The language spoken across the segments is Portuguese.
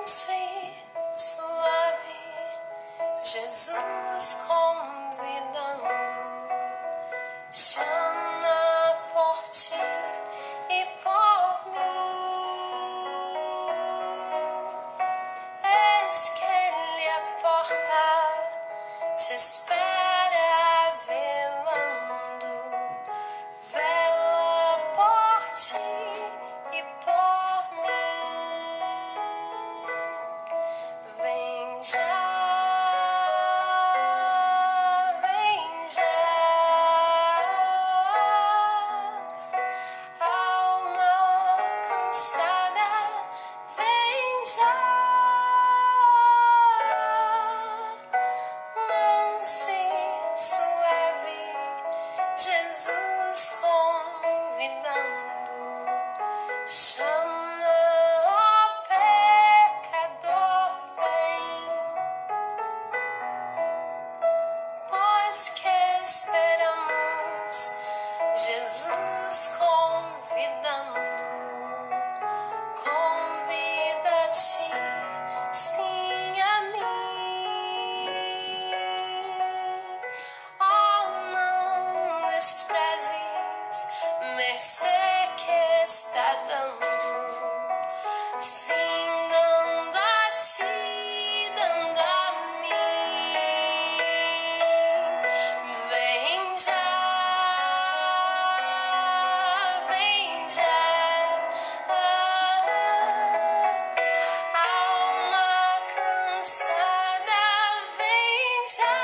manso e suave, Jesus convidando, chama por ti e por mim. Eis que Ele a porta te espera velando, vela por ti e por mim. Vem já, vem já, alma cansada, vem já, manso e suave, Jesus convidando, chama, ó pecador, vem, pois que esperamos, Jesus convidando, convida-te, sim, a mim. Oh, não desprezes mercê que está dando, sim, dando a ti, dando a mim. Vem já, vem já, alma cansada, vem já,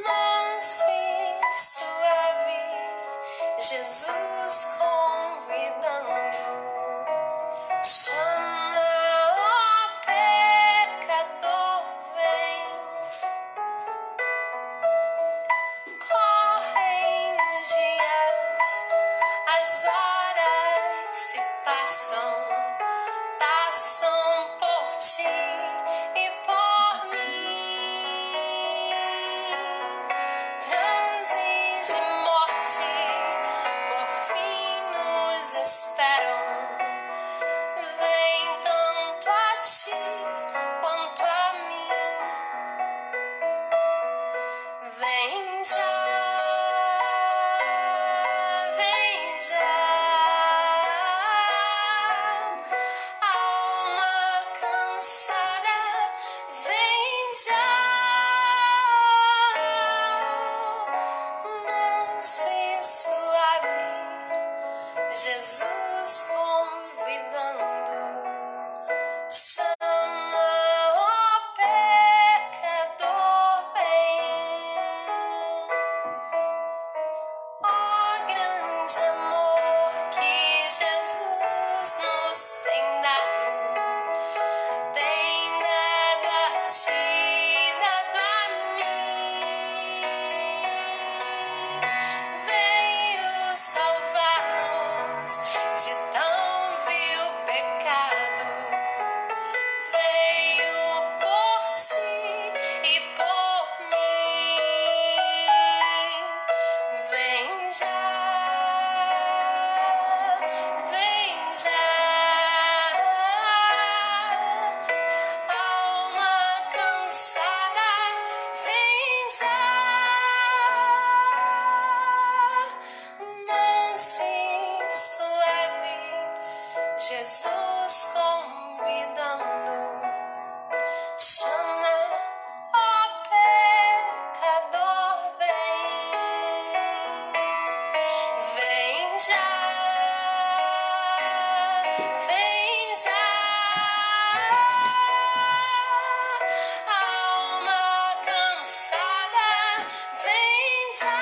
manso e suave, Jesus convidando, chama, ó pecador, vem. Correm os dias, as horas se passam, passam por ti e por mim. Transes de morte por fim nos esperam. Vem tanto a ti quanto a mim. Vem já, vem já, alma cansada, vem já, manso e suave, Jesus convidando, chama, ó pecador, vem. Ó grande amor que Jesus nos tem dado a ti, dado a mim. Veio salvar-nos de tão vil pecado, veio por ti e por mim. Vem já, vem já, alma cansada, vem já, manso e suave, Jesus convidando, chama, ó pecador, vem. Vem já, vem já, alma cansada, vem já,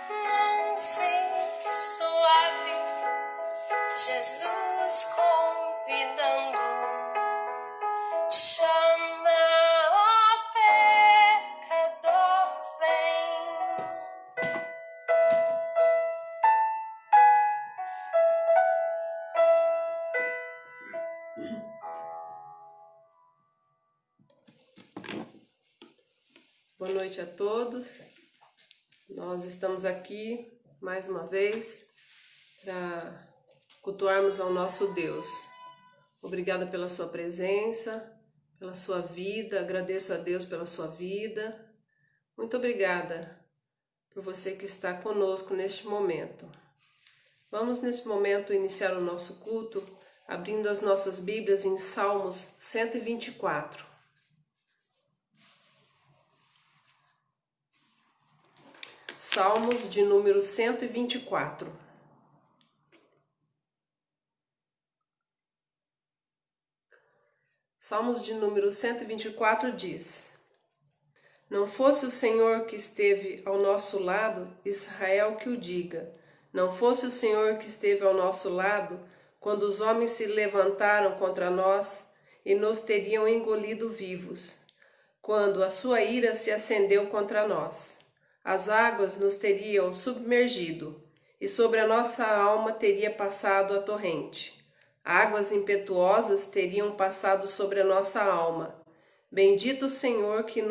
manso e suave, Jesus convidando, chama, ó pecador, vem. Boa noite a todos. Nós estamos aqui mais uma vez para cultuarmos ao nosso Deus. Obrigada pela sua presença, pela sua vida, agradeço a Deus pela sua vida. Muito obrigada por você que está conosco neste momento. Vamos nesse momento iniciar o nosso culto, abrindo as nossas Bíblias em Salmos 124. Salmos de número 124. Salmos de número 124 diz: Não fosse o Senhor que esteve ao nosso lado, Israel que o diga. Não fosse o Senhor que esteve ao nosso lado, quando os homens se levantaram contra nós e nos teriam engolido vivos. Quando a sua ira se acendeu contra nós, as águas nos teriam submergido, e sobre a nossa alma teria passado a torrente. Águas impetuosas teriam passado sobre a nossa alma. Bendito o Senhor que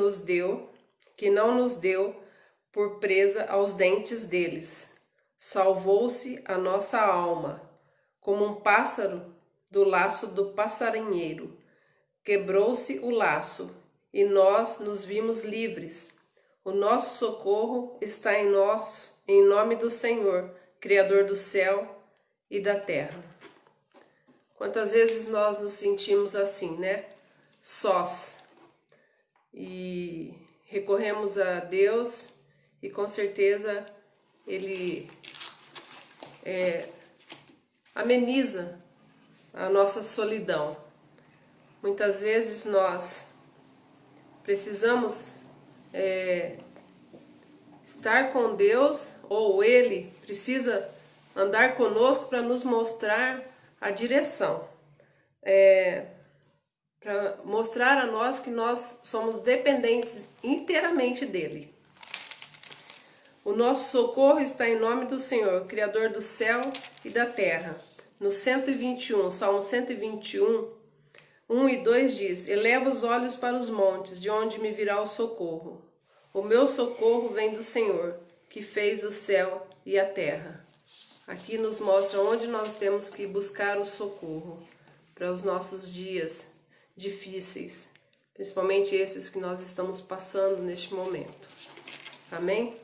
não nos deu por presa aos dentes deles. Salvou-se a nossa alma, como um pássaro do laço do passarinheiro. Quebrou-se o laço, e nós nos vimos livres. O nosso socorro está em nós, em nome do Senhor, Criador do céu e da terra. Quantas vezes nós nos sentimos assim, né? Sós. E recorremos a Deus e com certeza Ele ameniza a nossa solidão. Muitas vezes nós precisamos estar com Deus, ou Ele precisa andar conosco para nos mostrar a direção, para mostrar a nós que nós somos dependentes inteiramente dEle. O nosso socorro está em nome do Senhor, Criador do céu e da terra. No 121, Salmo 121, 1 e 2 diz: Eleva os olhos para os montes, de onde me virá o socorro. O meu socorro vem do Senhor, que fez o céu e a terra. Aqui nos mostra onde nós temos que buscar o socorro para os nossos dias difíceis, principalmente esses que nós estamos passando neste momento. Amém?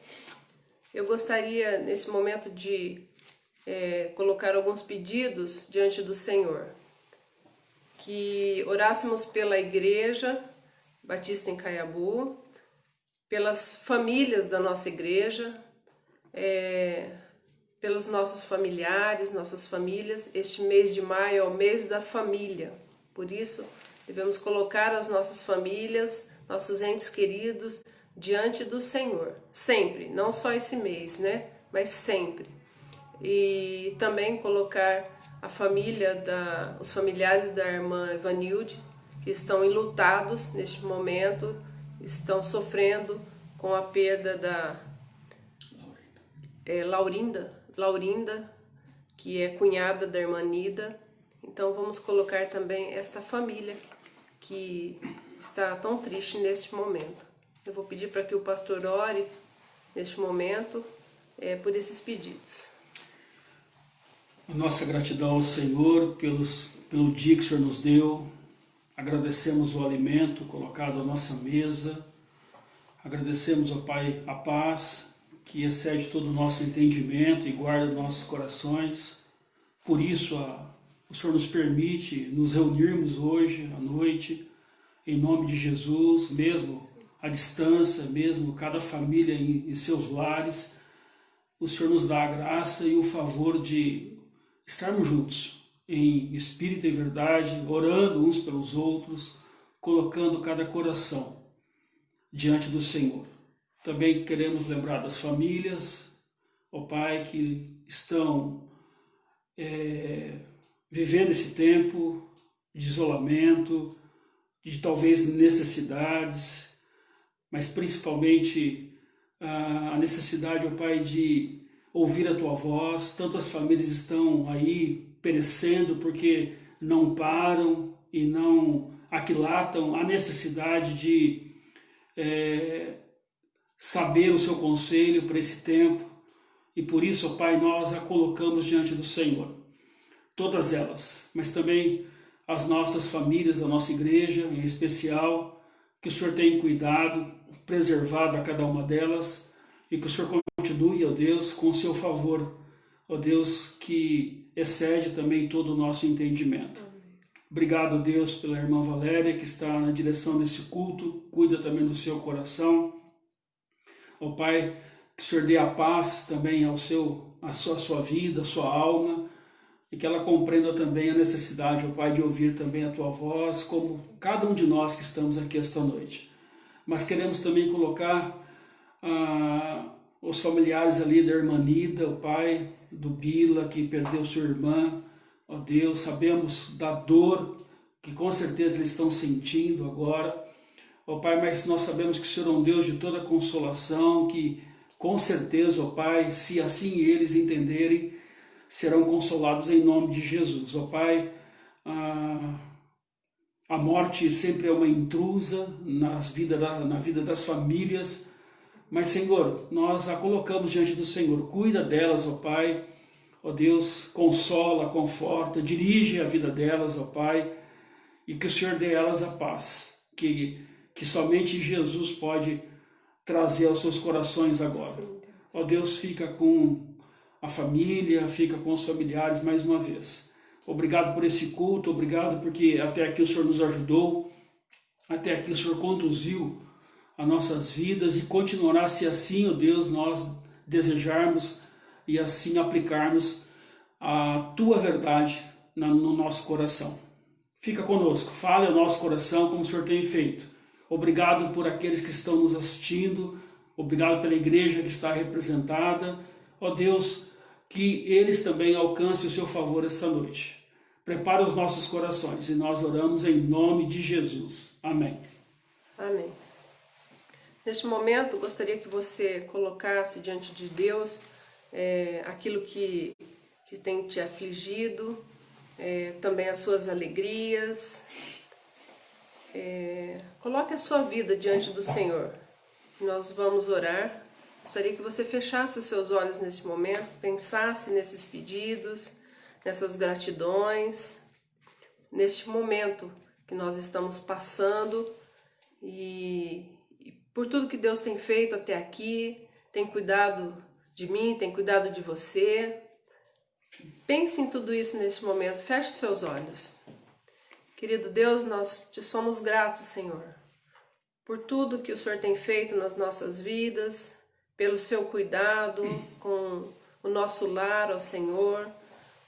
Eu gostaria, nesse momento, de colocar alguns pedidos diante do Senhor. Que orássemos pela Igreja Batista em Caiabu, pelas famílias da nossa igreja, pelos nossos familiares, nossas famílias. Este mês de maio é o mês da família, por isso devemos colocar as nossas famílias, nossos entes queridos diante do Senhor, sempre, não só esse mês, né? Mas sempre. E também colocar a família, os familiares da irmã Evanilde, que estão enlutados neste momento, estão sofrendo com a perda da Laurinda, que é cunhada da irmã Nida. Então vamos colocar também esta família que está tão triste neste momento. Eu vou pedir para que o pastor ore neste momento por esses pedidos. A nossa gratidão ao Senhor pelo dia que o Senhor nos deu. Agradecemos o alimento colocado à nossa mesa. Agradecemos ao Pai a paz que excede todo o nosso entendimento e guarda nossos corações. Por isso, o Senhor nos permite nos reunirmos hoje à noite, em nome de Jesus, mesmo à distância, mesmo cada família em seus lares. O Senhor nos dá a graça e o favor de estarmos juntos, em espírito e verdade, orando uns pelos outros, colocando cada coração diante do Senhor. Também queremos lembrar das famílias, ó Pai, que estão vivendo esse tempo de isolamento, de talvez necessidades, mas principalmente a necessidade, ó Pai, de ouvir a Tua voz. Tantas famílias estão aí perecendo porque não param e não aquilatam a necessidade de saber o Seu conselho para esse tempo. e por isso, ó Pai, nós a colocamos diante do Senhor. Todas elas, mas também as nossas famílias da nossa igreja, em especial, que o Senhor tenha cuidado, preservado a cada uma delas, e que o Senhor continue, ó Deus, com o seu favor, ó Deus, que excede também todo o nosso entendimento. Obrigado, Deus, pela irmã Valéria, que está na direção desse culto, cuida também do seu coração. Ó Pai, que o Senhor dê a paz também à sua vida, à sua alma, e que ela compreenda também a necessidade, ó Pai, de ouvir também a Tua voz, como cada um de nós que estamos aqui esta noite. Mas queremos também colocar os familiares ali da irmã Nida, o pai do Bila, que perdeu sua irmã. Ó Deus, sabemos da dor que com certeza eles estão sentindo agora. Ó Pai, mas nós sabemos que o Senhor é um Deus de toda consolação, que com certeza, ó Pai, se assim eles entenderem, serão consolados em nome de Jesus. Ó Pai, a morte sempre é uma intrusa na vida das famílias, mas Senhor, nós a colocamos diante do Senhor. Cuida delas, ó Pai. Ó Deus, consola, conforta, dirige a vida delas, ó Pai, e que o Senhor dê a elas a paz, que somente Jesus pode trazer aos seus corações agora. Ó Deus, fica com a família, fica com os familiares mais uma vez. Obrigado por esse culto, obrigado porque até aqui o Senhor nos ajudou, até aqui o Senhor conduziu as nossas vidas e continuará se assim, ó Deus, nós desejarmos e assim aplicarmos a Tua verdade no nosso coração. Fica conosco, fale ao nosso coração como o Senhor tem feito. Obrigado por aqueles que estão nos assistindo, obrigado pela igreja que está representada. Ó Deus, que eles também alcancem o Seu favor esta noite. Prepara os nossos corações e nós oramos em nome de Jesus. Amém. Amém. Neste momento, gostaria que você colocasse diante de Deus aquilo que tem te afligido, também as suas alegrias. Coloque a sua vida diante do Senhor. Nós vamos orar. Gostaria que você fechasse os seus olhos nesse momento, pensasse nesses pedidos, nessas gratidões, neste momento que nós estamos passando e por tudo que Deus tem feito até aqui, tem cuidado de mim, tem cuidado de você. Pense em tudo isso neste momento, feche seus olhos. Querido Deus, nós te somos gratos, Senhor, por tudo que o Senhor tem feito nas nossas vidas, pelo seu cuidado com o nosso lar, ó Senhor,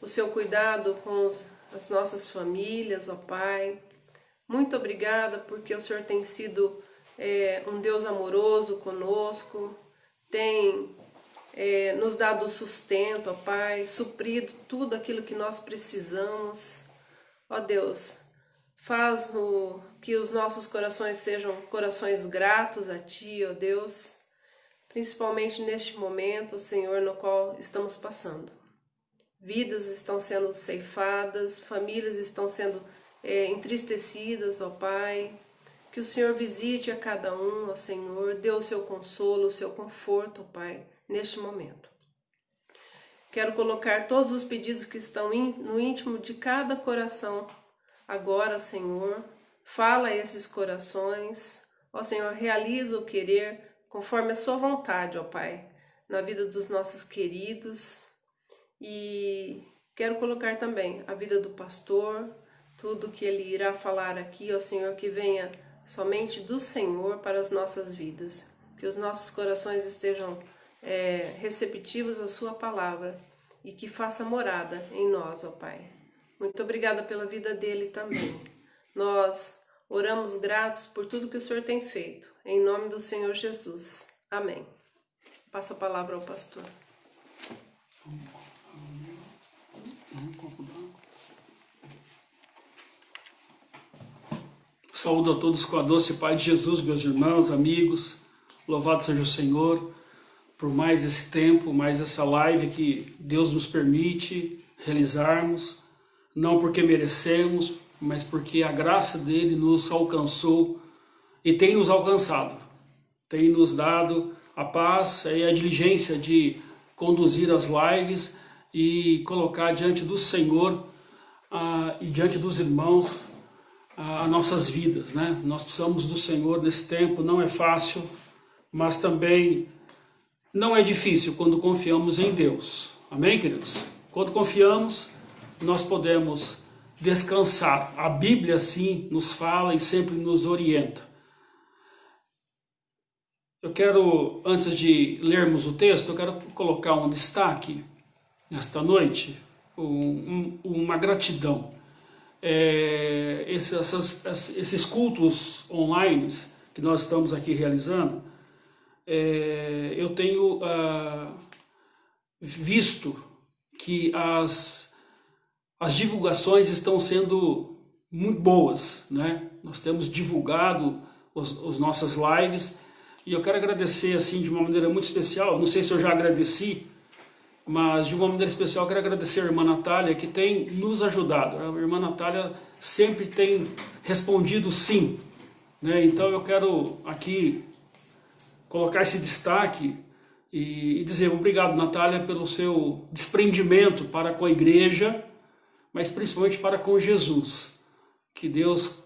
o seu cuidado com as nossas famílias, ó Pai. Muito obrigada porque o Senhor tem sido um Deus amoroso conosco, tem nos dado sustento, ó Pai, suprido tudo aquilo que nós precisamos. Ó Deus, faz que os nossos corações sejam corações gratos a Ti, ó Deus, principalmente neste momento, Senhor, no qual estamos passando. Vidas estão sendo ceifadas, famílias estão sendo entristecidas, ó Pai. Que o Senhor visite a cada um, ó Senhor, dê o seu consolo, o seu conforto, ó Pai, neste momento. Quero colocar todos os pedidos que estão no íntimo de cada coração. Agora, Senhor, fala a esses corações. Ó Senhor, realiza o querer conforme a sua vontade, ó Pai, na vida dos nossos queridos. E quero colocar também a vida do pastor, tudo que ele irá falar aqui, ó Senhor, que venha somente do Senhor para as nossas vidas. Que os nossos corações estejam receptivos à sua palavra e que faça morada em nós, ó Pai. Muito obrigada pela vida dele também. Nós oramos gratos por tudo que o Senhor tem feito. Em nome do Senhor Jesus. Amém. Passa a palavra ao pastor. Saúdo a todos com a doce paz de Jesus, meus irmãos, amigos. Louvado seja o Senhor por mais esse tempo, mais essa live que Deus nos permite realizarmos, não porque merecemos, mas porque a graça dele nos alcançou e tem nos alcançado, tem nos dado a paz e a diligência de conduzir as lives e colocar diante do Senhor e diante dos irmãos as nossas vidas, né? Nós precisamos do Senhor nesse tempo, não é fácil, mas também não é difícil quando confiamos em Deus. Amém, queridos? Quando confiamos, nós podemos descansar. A Bíblia, sim, nos fala e sempre nos orienta. Eu quero, antes de lermos o texto, eu quero colocar um destaque nesta noite, uma gratidão. Esses cultos online que nós estamos aqui realizando, eu tenho visto que as divulgações estão sendo muito boas, né? Nós temos divulgado as nossas lives e eu quero agradecer assim de uma maneira muito especial. Não sei se eu já agradeci, mas de uma maneira especial eu quero agradecer a irmã Natália, que tem nos ajudado. A irmã Natália sempre tem respondido sim, né? Então eu quero aqui colocar esse destaque e dizer obrigado, Natália, pelo seu desprendimento para com a igreja, mas principalmente para com Jesus. Que Deus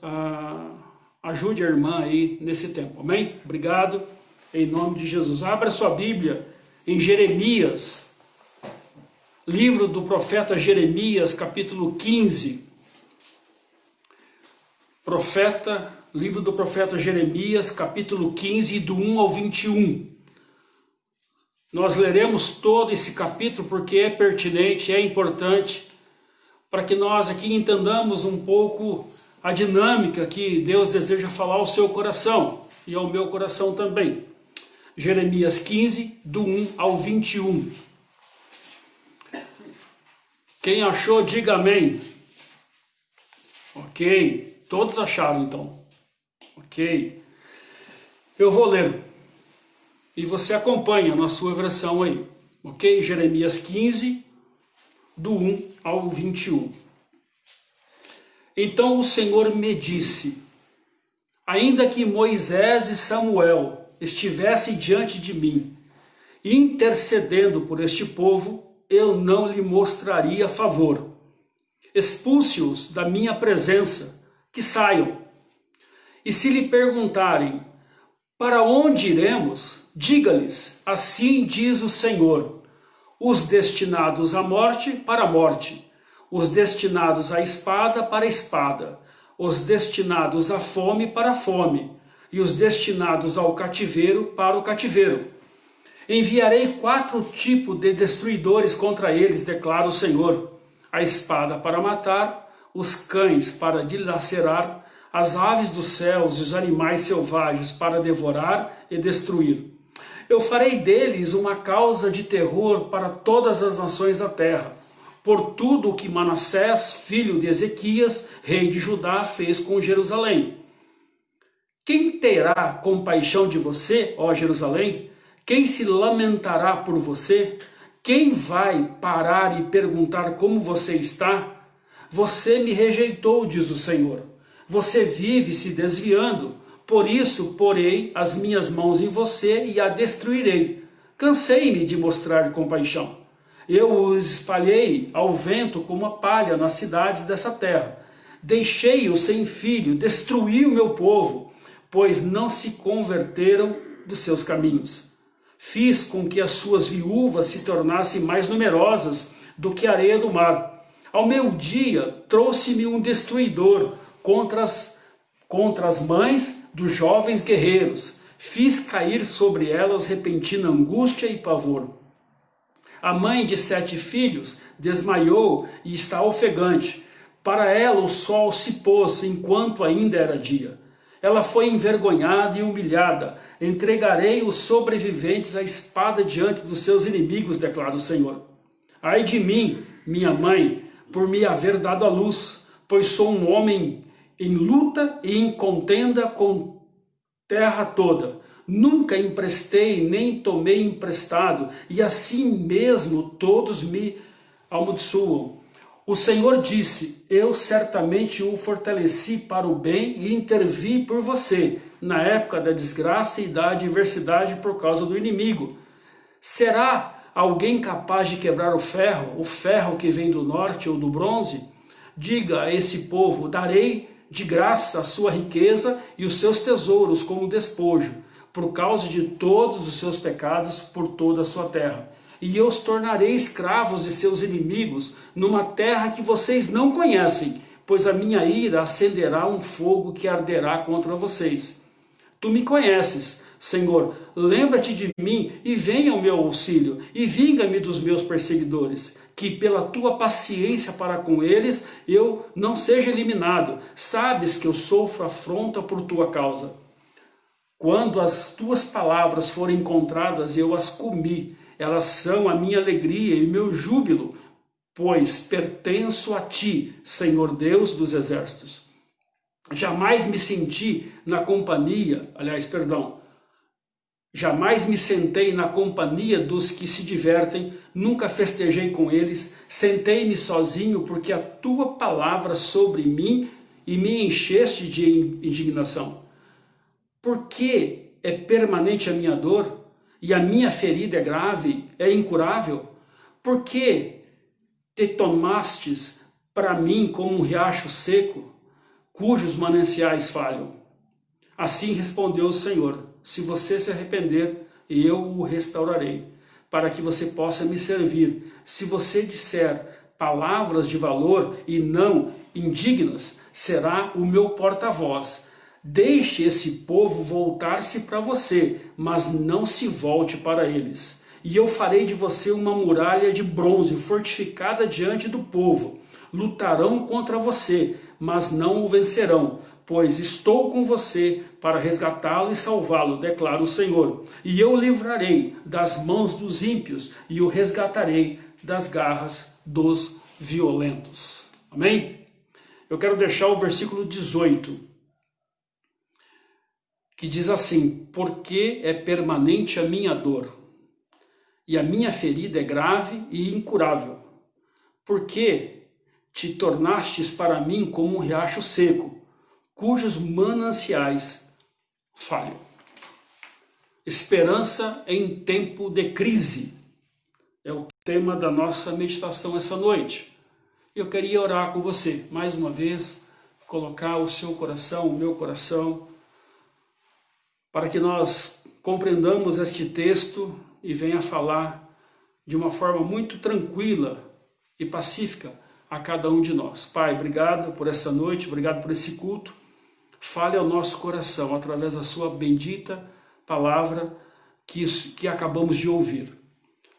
ajude a irmã aí nesse tempo, amém? Obrigado, em nome de Jesus. Abra sua Bíblia em Jeremias, livro do profeta Jeremias, capítulo 15. Livro do profeta Jeremias, capítulo 15, do 1 ao 21. Nós leremos todo esse capítulo porque é pertinente, é importante, para que nós aqui entendamos um pouco a dinâmica que Deus deseja falar ao seu coração e ao meu coração também. Jeremias 15, do 1 ao 21. Quem achou, diga amém. Ok, todos acharam então. Ok, eu vou ler e você acompanha na sua versão aí. Ok, Jeremias 15, do 1 ao 21. Então o Senhor me disse: ainda que Moisés e Samuel estivessem diante de mim, intercedendo por este povo, eu não lhe mostraria favor. Expulse-os da minha presença, que saiam. E se lhe perguntarem, para onde iremos? Diga-lhes, assim diz o Senhor: os destinados à morte, para a morte, os destinados à espada, para a espada, os destinados à fome, para a fome, e os destinados ao cativeiro, para o cativeiro. Enviarei 4 tipos de destruidores contra eles, declara o Senhor: a espada para matar, os cães para dilacerar, as aves dos céus e os animais selvagens para devorar e destruir. Eu farei deles uma causa de terror para todas as nações da terra, por tudo o que Manassés, filho de Ezequias, rei de Judá, fez com Jerusalém. Quem terá compaixão de você, ó Jerusalém? Quem se lamentará por você? Quem vai parar e perguntar como você está? Você me rejeitou, diz o Senhor. Você vive se desviando. Por isso porei as minhas mãos em você e a destruirei. Cansei-me de mostrar compaixão. Eu os espalhei ao vento como a palha nas cidades dessa terra. Deixei-os sem filho, destruí o meu povo, pois não se converteram dos seus caminhos. Fiz com que as suas viúvas se tornassem mais numerosas do que a areia do mar. Ao meu dia trouxe-me um destruidor contra as mães dos jovens guerreiros. Fiz cair sobre elas repentina angústia e pavor. A mãe de 7 filhos desmaiou e está ofegante. Para ela o sol se pôs enquanto ainda era dia. Ela foi envergonhada e humilhada. Entregarei os sobreviventes à espada diante dos seus inimigos, declara o Senhor. Ai de mim, minha mãe, por me haver dado à luz, pois sou um homem em luta e em contenda com terra toda. Nunca emprestei nem tomei emprestado, e assim mesmo todos me amaldiçoam. O Senhor disse: eu certamente o fortaleci para o bem e intervi por você, na época da desgraça e da adversidade por causa do inimigo. Será alguém capaz de quebrar o ferro que vem do norte ou do bronze? Diga a esse povo: darei de graça a sua riqueza e os seus tesouros como despojo, por causa de todos os seus pecados por toda a sua terra. E eu os tornarei escravos de seus inimigos, numa terra que vocês não conhecem, pois a minha ira acenderá um fogo que arderá contra vocês. Tu me conheces, Senhor, lembra-te de mim e venha ao meu auxílio, e vinga-me dos meus perseguidores, que pela tua paciência para com eles eu não seja eliminado. Sabes que eu sofro afronta por tua causa. Quando as tuas palavras forem encontradas, eu as comi. Elas são a minha alegria e meu júbilo, pois pertenço a ti, Senhor Deus dos exércitos. Jamais me senti na companhia, jamais me sentei na companhia dos que se divertem, nunca festejei com eles, sentei-me sozinho, porque a tua palavra sobre mim e me encheste de indignação. Por que é permanente a minha dor e a minha ferida é grave, é incurável? Por que te tomastes para mim como um riacho seco, cujos mananciais falham? Assim respondeu o Senhor: se você se arrepender, eu o restaurarei, para que você possa me servir. Se você disser palavras de valor e não indignas, será o meu porta-voz. Deixe esse povo voltar-se para você, mas não se volte para eles. E eu farei de você uma muralha de bronze fortificada diante do povo. Lutarão contra você, mas não o vencerão, pois estou com você para resgatá-lo e salvá-lo, declara o Senhor. E eu o livrarei das mãos dos ímpios e o resgatarei das garras dos violentos. Amém? Eu quero deixar o versículo 18, que diz assim: porque é permanente a minha dor, e a minha ferida é grave e incurável. Porque te tornastes para mim como um riacho seco, cujos mananciais falham. Esperança em tempo de crise é o tema da nossa meditação essa noite. Eu queria orar com você, mais uma vez, colocar o seu coração, o meu coração, para que nós compreendamos este texto e venha falar de uma forma muito tranquila e pacífica a cada um de nós. Pai, obrigado por essa noite, obrigado por esse culto. Fale ao nosso coração através da sua bendita palavra que acabamos de ouvir.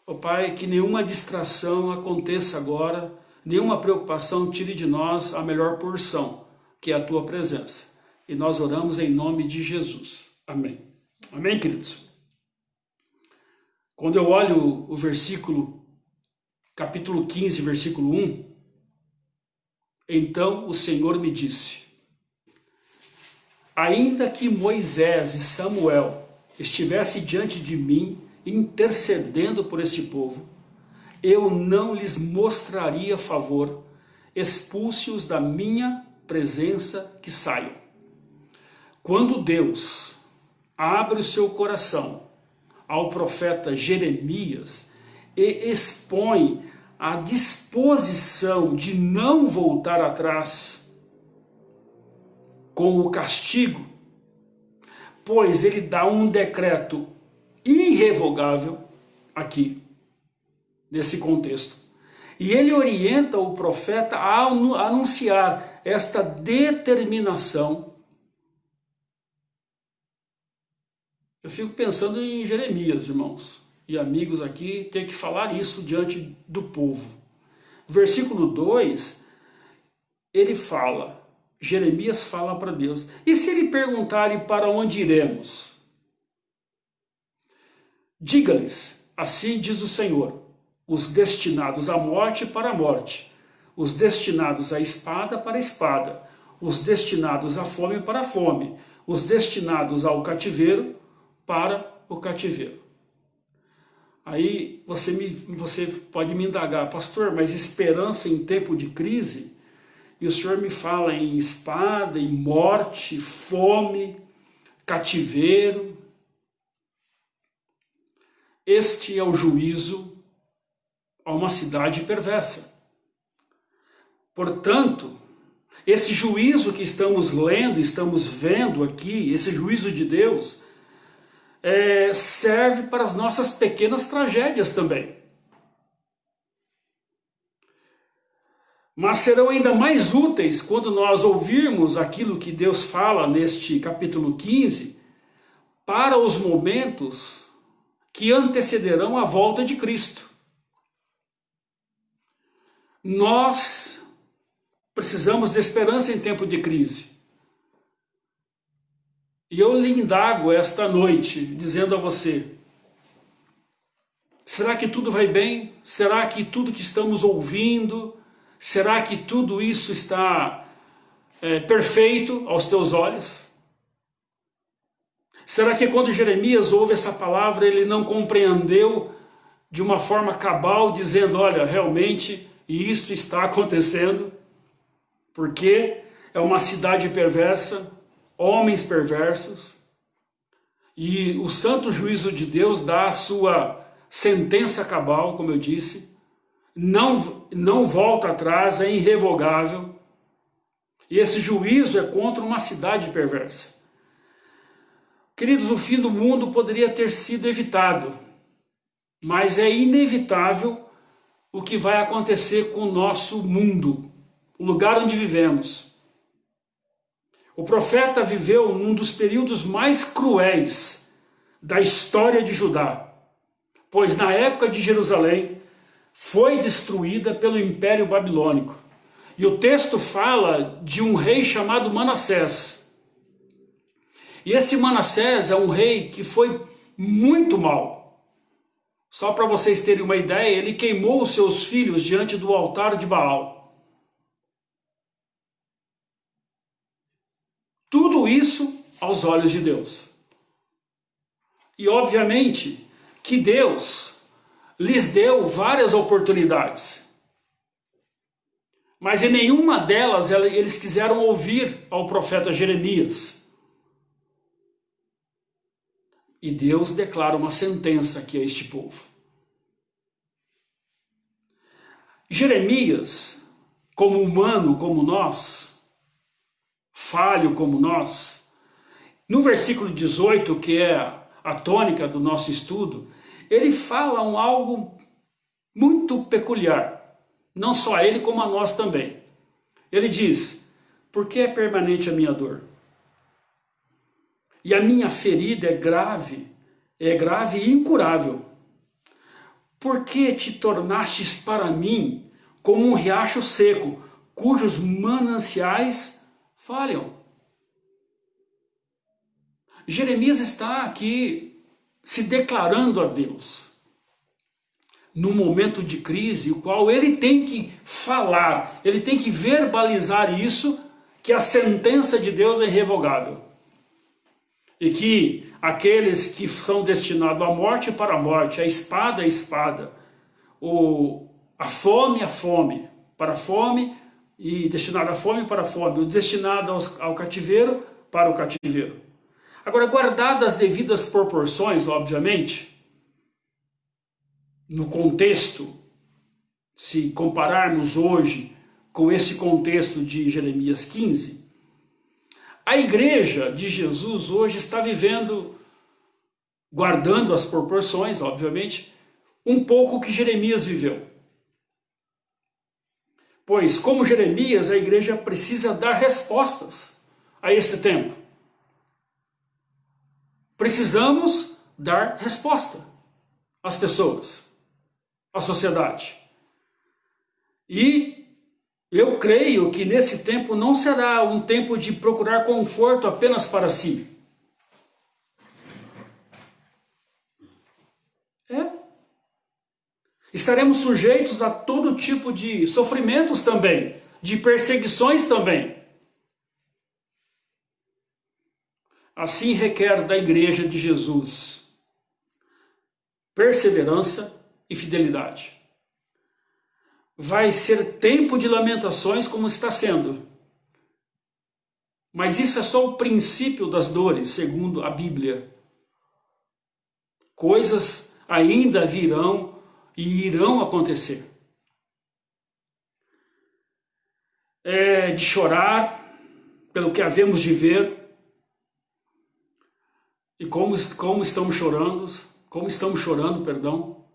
Ó Pai, que nenhuma distração aconteça agora, nenhuma preocupação tire de nós a melhor porção, que é a tua presença. E nós oramos em nome de Jesus. Amém. Amém, queridos? Quando eu olho o versículo, capítulo 15, versículo 1, então o Senhor me disse: ainda que Moisés e Samuel estivessem diante de mim, intercedendo por esse povo, eu não lhes mostraria favor, expulse-os da minha presença que saiam. Quando Deus abre o seu coração ao profeta Jeremias e expõe a disposição de não voltar atrás com o castigo, pois ele dá um decreto irrevogável aqui, nesse contexto. E ele orienta o profeta a anunciar esta determinação. Eu fico pensando em Jeremias, irmãos, e amigos aqui, ter que falar isso diante do povo. Versículo 2, ele fala, Jeremias fala para Deus: e se ele perguntarem para onde iremos? Diga-lhes, assim diz o Senhor: os destinados à morte para a morte, os destinados à espada para a espada, os destinados à fome para a fome, os destinados ao cativeiro para o cativeiro. Aí você pode me indagar: pastor, mas esperança em tempo de crise? E o Senhor me fala em espada, em morte, fome, cativeiro. Este é o juízo a uma cidade perversa. Portanto, esse juízo que estamos lendo, estamos vendo aqui, esse juízo de Deus, serve para as nossas pequenas tragédias também. Mas serão ainda mais úteis quando nós ouvirmos aquilo que Deus fala neste capítulo 15, para os momentos que antecederão a volta de Cristo. Nós precisamos de esperança em tempo de crise. E eu lhe indago esta noite, dizendo a você: será que tudo vai bem? Será que tudo que estamos ouvindo, será que tudo isso está perfeito aos teus olhos? Será que quando Jeremias ouve essa palavra, ele não compreendeu de uma forma cabal, dizendo, olha, realmente isto está acontecendo, porque é uma cidade perversa, homens perversos, e o santo juízo de Deus dá a sua sentença cabal, como eu disse, não volta atrás, é irrevogável, e esse juízo é contra uma cidade perversa. Queridos, o fim do mundo poderia ter sido evitado, mas é inevitável o que vai acontecer com o nosso mundo, o lugar onde vivemos. O profeta viveu num dos períodos mais cruéis da história de Judá, pois na época de Jerusalém foi destruída pelo Império Babilônico. E o texto fala de um rei chamado Manassés. E esse Manassés é um rei que foi muito mau. Só para vocês terem uma ideia, ele queimou os seus filhos diante do altar de Baal. Tudo isso aos olhos de Deus. E obviamente que Deus lhes deu várias oportunidades. Mas em nenhuma delas eles quiseram ouvir ao profeta Jeremias. E Deus declara uma sentença aqui a este povo. Jeremias, como humano como nós, falho como nós, no versículo 18, que é a tônica do nosso estudo, ele fala algo muito peculiar, não só a ele como a nós também. Ele diz, por que é permanente a minha dor? E a minha ferida é grave e incurável. Por que te tornastes para mim como um riacho seco, cujos mananciais falham? Jeremias está aqui se declarando a Deus, num momento de crise, o qual ele tem que falar, ele tem que verbalizar isso, que a sentença de Deus é irrevogável. E que aqueles que são destinados à morte para a morte, a espada, a fome para a fome, e destinado à fome para a fome, o destinado ao cativeiro para o cativeiro. Agora, guardadas as devidas proporções, obviamente, no contexto, se compararmos hoje com esse contexto de Jeremias 15, a igreja de Jesus hoje está vivendo, guardando as proporções, obviamente, um pouco o que Jeremias viveu. Pois, como Jeremias, a igreja precisa dar respostas a esse tempo. Precisamos dar resposta às pessoas, à sociedade. E eu creio que nesse tempo não será um tempo de procurar conforto apenas para si. Estaremos sujeitos a todo tipo de sofrimentos também, de perseguições também. Assim requer da igreja de Jesus perseverança e fidelidade. Vai ser tempo de lamentações como está sendo. Mas isso é só o princípio das dores, segundo a Bíblia. Coisas ainda virão e irão acontecer. De chorar pelo que havemos de ver e como estamos chorando, perdão,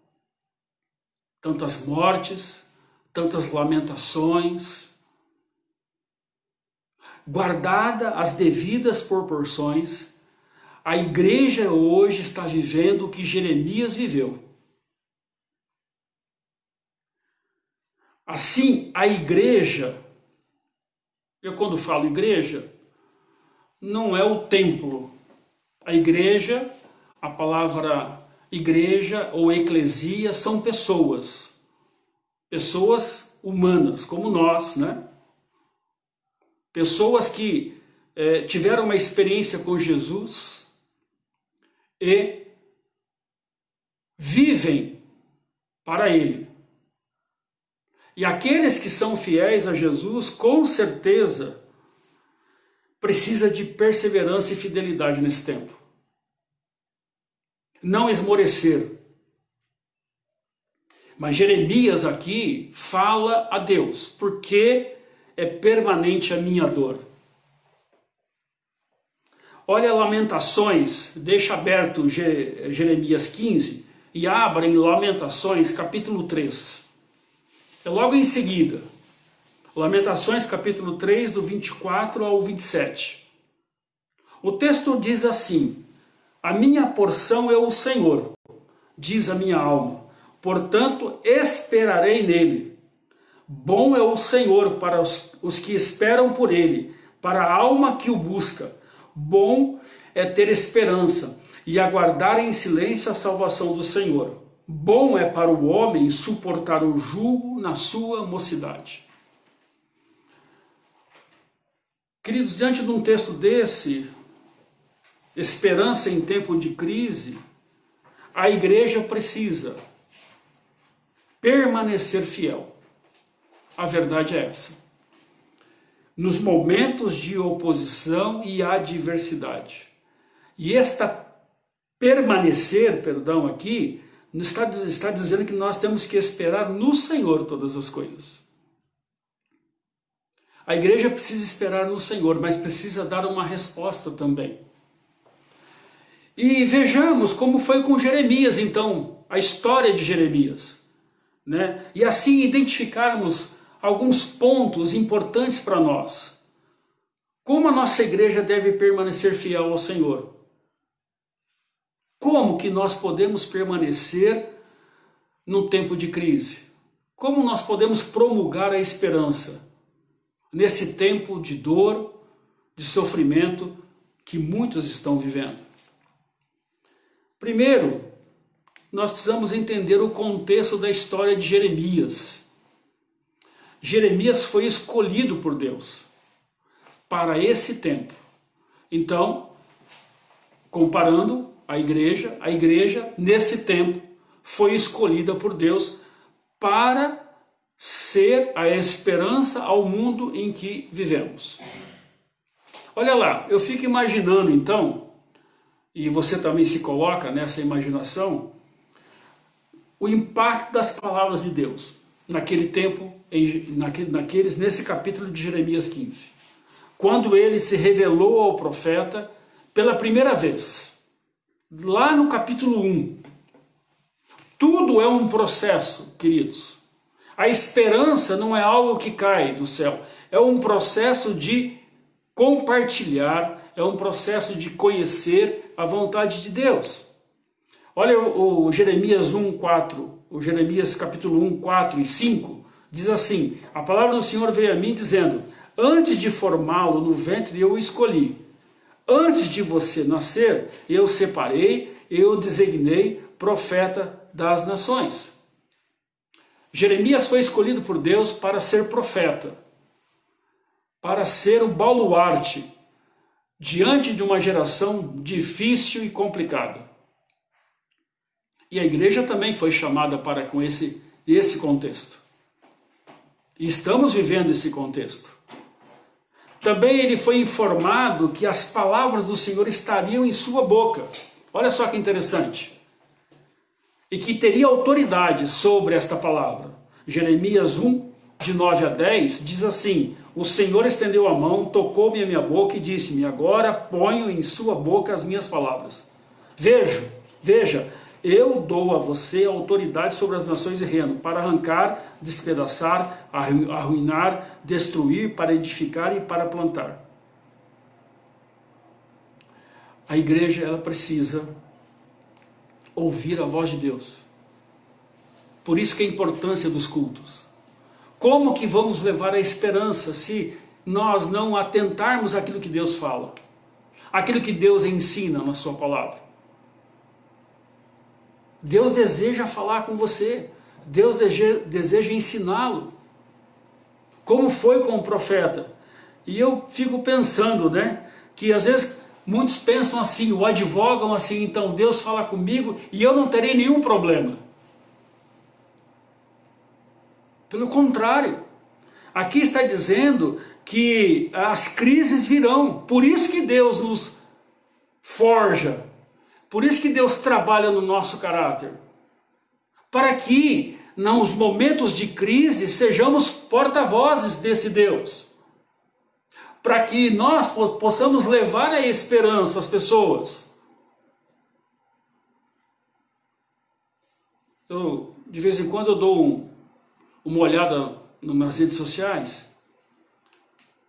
tantas mortes, tantas lamentações, guardada as devidas proporções, a igreja hoje está vivendo o que Jeremias viveu. Assim, a igreja, eu quando falo igreja, não é o templo. A igreja, a palavra igreja ou eclesia são pessoas. Pessoas humanas, como nós, né? Pessoas que tiveram uma experiência com Jesus e vivem para Ele. E aqueles que são fiéis a Jesus, com certeza, precisa de perseverança e fidelidade nesse tempo. Não esmorecer. Mas Jeremias aqui fala a Deus, porque é permanente a minha dor. Olha Lamentações, deixa aberto Jeremias 15 e abra em Lamentações capítulo 3. É logo em seguida. Lamentações capítulo 3, do 24 ao 27. O texto diz assim: a minha porção é o Senhor, diz a minha alma, portanto esperarei nele. Bom é o Senhor para os que esperam por ele, para a alma que o busca. Bom é ter esperança e aguardar em silêncio a salvação do Senhor. Bom é para o homem suportar o jugo na sua mocidade. Queridos, diante de um texto desse, esperança em tempo de crise, a igreja precisa permanecer fiel. A verdade é essa. Nos momentos de oposição e adversidade. E permanecer aqui, está dizendo que nós temos que esperar no Senhor todas as coisas. A igreja precisa esperar no Senhor, mas precisa dar uma resposta também. E vejamos como foi com Jeremias, então, a história de Jeremias, né? E assim identificarmos alguns pontos importantes para nós. Como a nossa igreja deve permanecer fiel ao Senhor? Como que nós podemos permanecer no tempo de crise? Como nós podemos promulgar a esperança nesse tempo de dor, de sofrimento que muitos estão vivendo? Primeiro, nós precisamos entender o contexto da história de Jeremias. Jeremias foi escolhido por Deus para esse tempo. Então, comparando a igreja nesse tempo foi escolhida por Deus para ser a esperança ao mundo em que vivemos. Olha lá, eu fico imaginando então, e você também se coloca nessa imaginação, o impacto das palavras de Deus naquele tempo, nesse capítulo de Jeremias 15. Quando ele se revelou ao profeta pela primeira vez, lá no capítulo 1. Tudo é um processo, queridos. A esperança não é algo que cai do céu, é um processo de compartilhar, é um processo de conhecer a vontade de Deus. Olha o Jeremias 1, 4, o Jeremias capítulo 1, 4 e 5, diz assim: a palavra do Senhor veio a mim dizendo: antes de formá-lo no ventre eu o escolhi, antes de você nascer eu separei, eu designei profeta das nações. Jeremias foi escolhido por Deus para ser profeta, para ser o baluarte diante de uma geração difícil e complicada. E a igreja também foi chamada para com esse contexto. E estamos vivendo esse contexto. Também ele foi informado que as palavras do Senhor estariam em sua boca. Olha só que interessante. e que teria autoridade sobre esta palavra. Jeremias 1, de 9 a 10, diz assim: o Senhor estendeu a mão, tocou-me a minha boca e disse-me: agora ponho em sua boca as minhas palavras. Veja, eu dou a você autoridade sobre as nações e reino, para arrancar, despedaçar, arruinar, destruir, para edificar e para plantar. A igreja, ela precisa ouvir a voz de Deus. Por isso que a importância dos cultos. Como que vamos levar a esperança se nós não atentarmos àquilo que Deus fala? Aquilo que Deus ensina na sua palavra? Deus deseja falar com você. Deus deseja ensiná-lo. Como foi com o profeta? E eu fico pensando, né? Que às vezes muitos pensam assim, ou advogam assim, então Deus fala comigo e eu não terei nenhum problema. Pelo contrário, aqui está dizendo que as crises virão, por isso que Deus nos forja, por isso que Deus trabalha no nosso caráter, para que nos momentos de crise sejamos porta-vozes desse Deus, para que nós possamos levar a esperança às pessoas. De vez em quando eu dou uma olhada nas redes sociais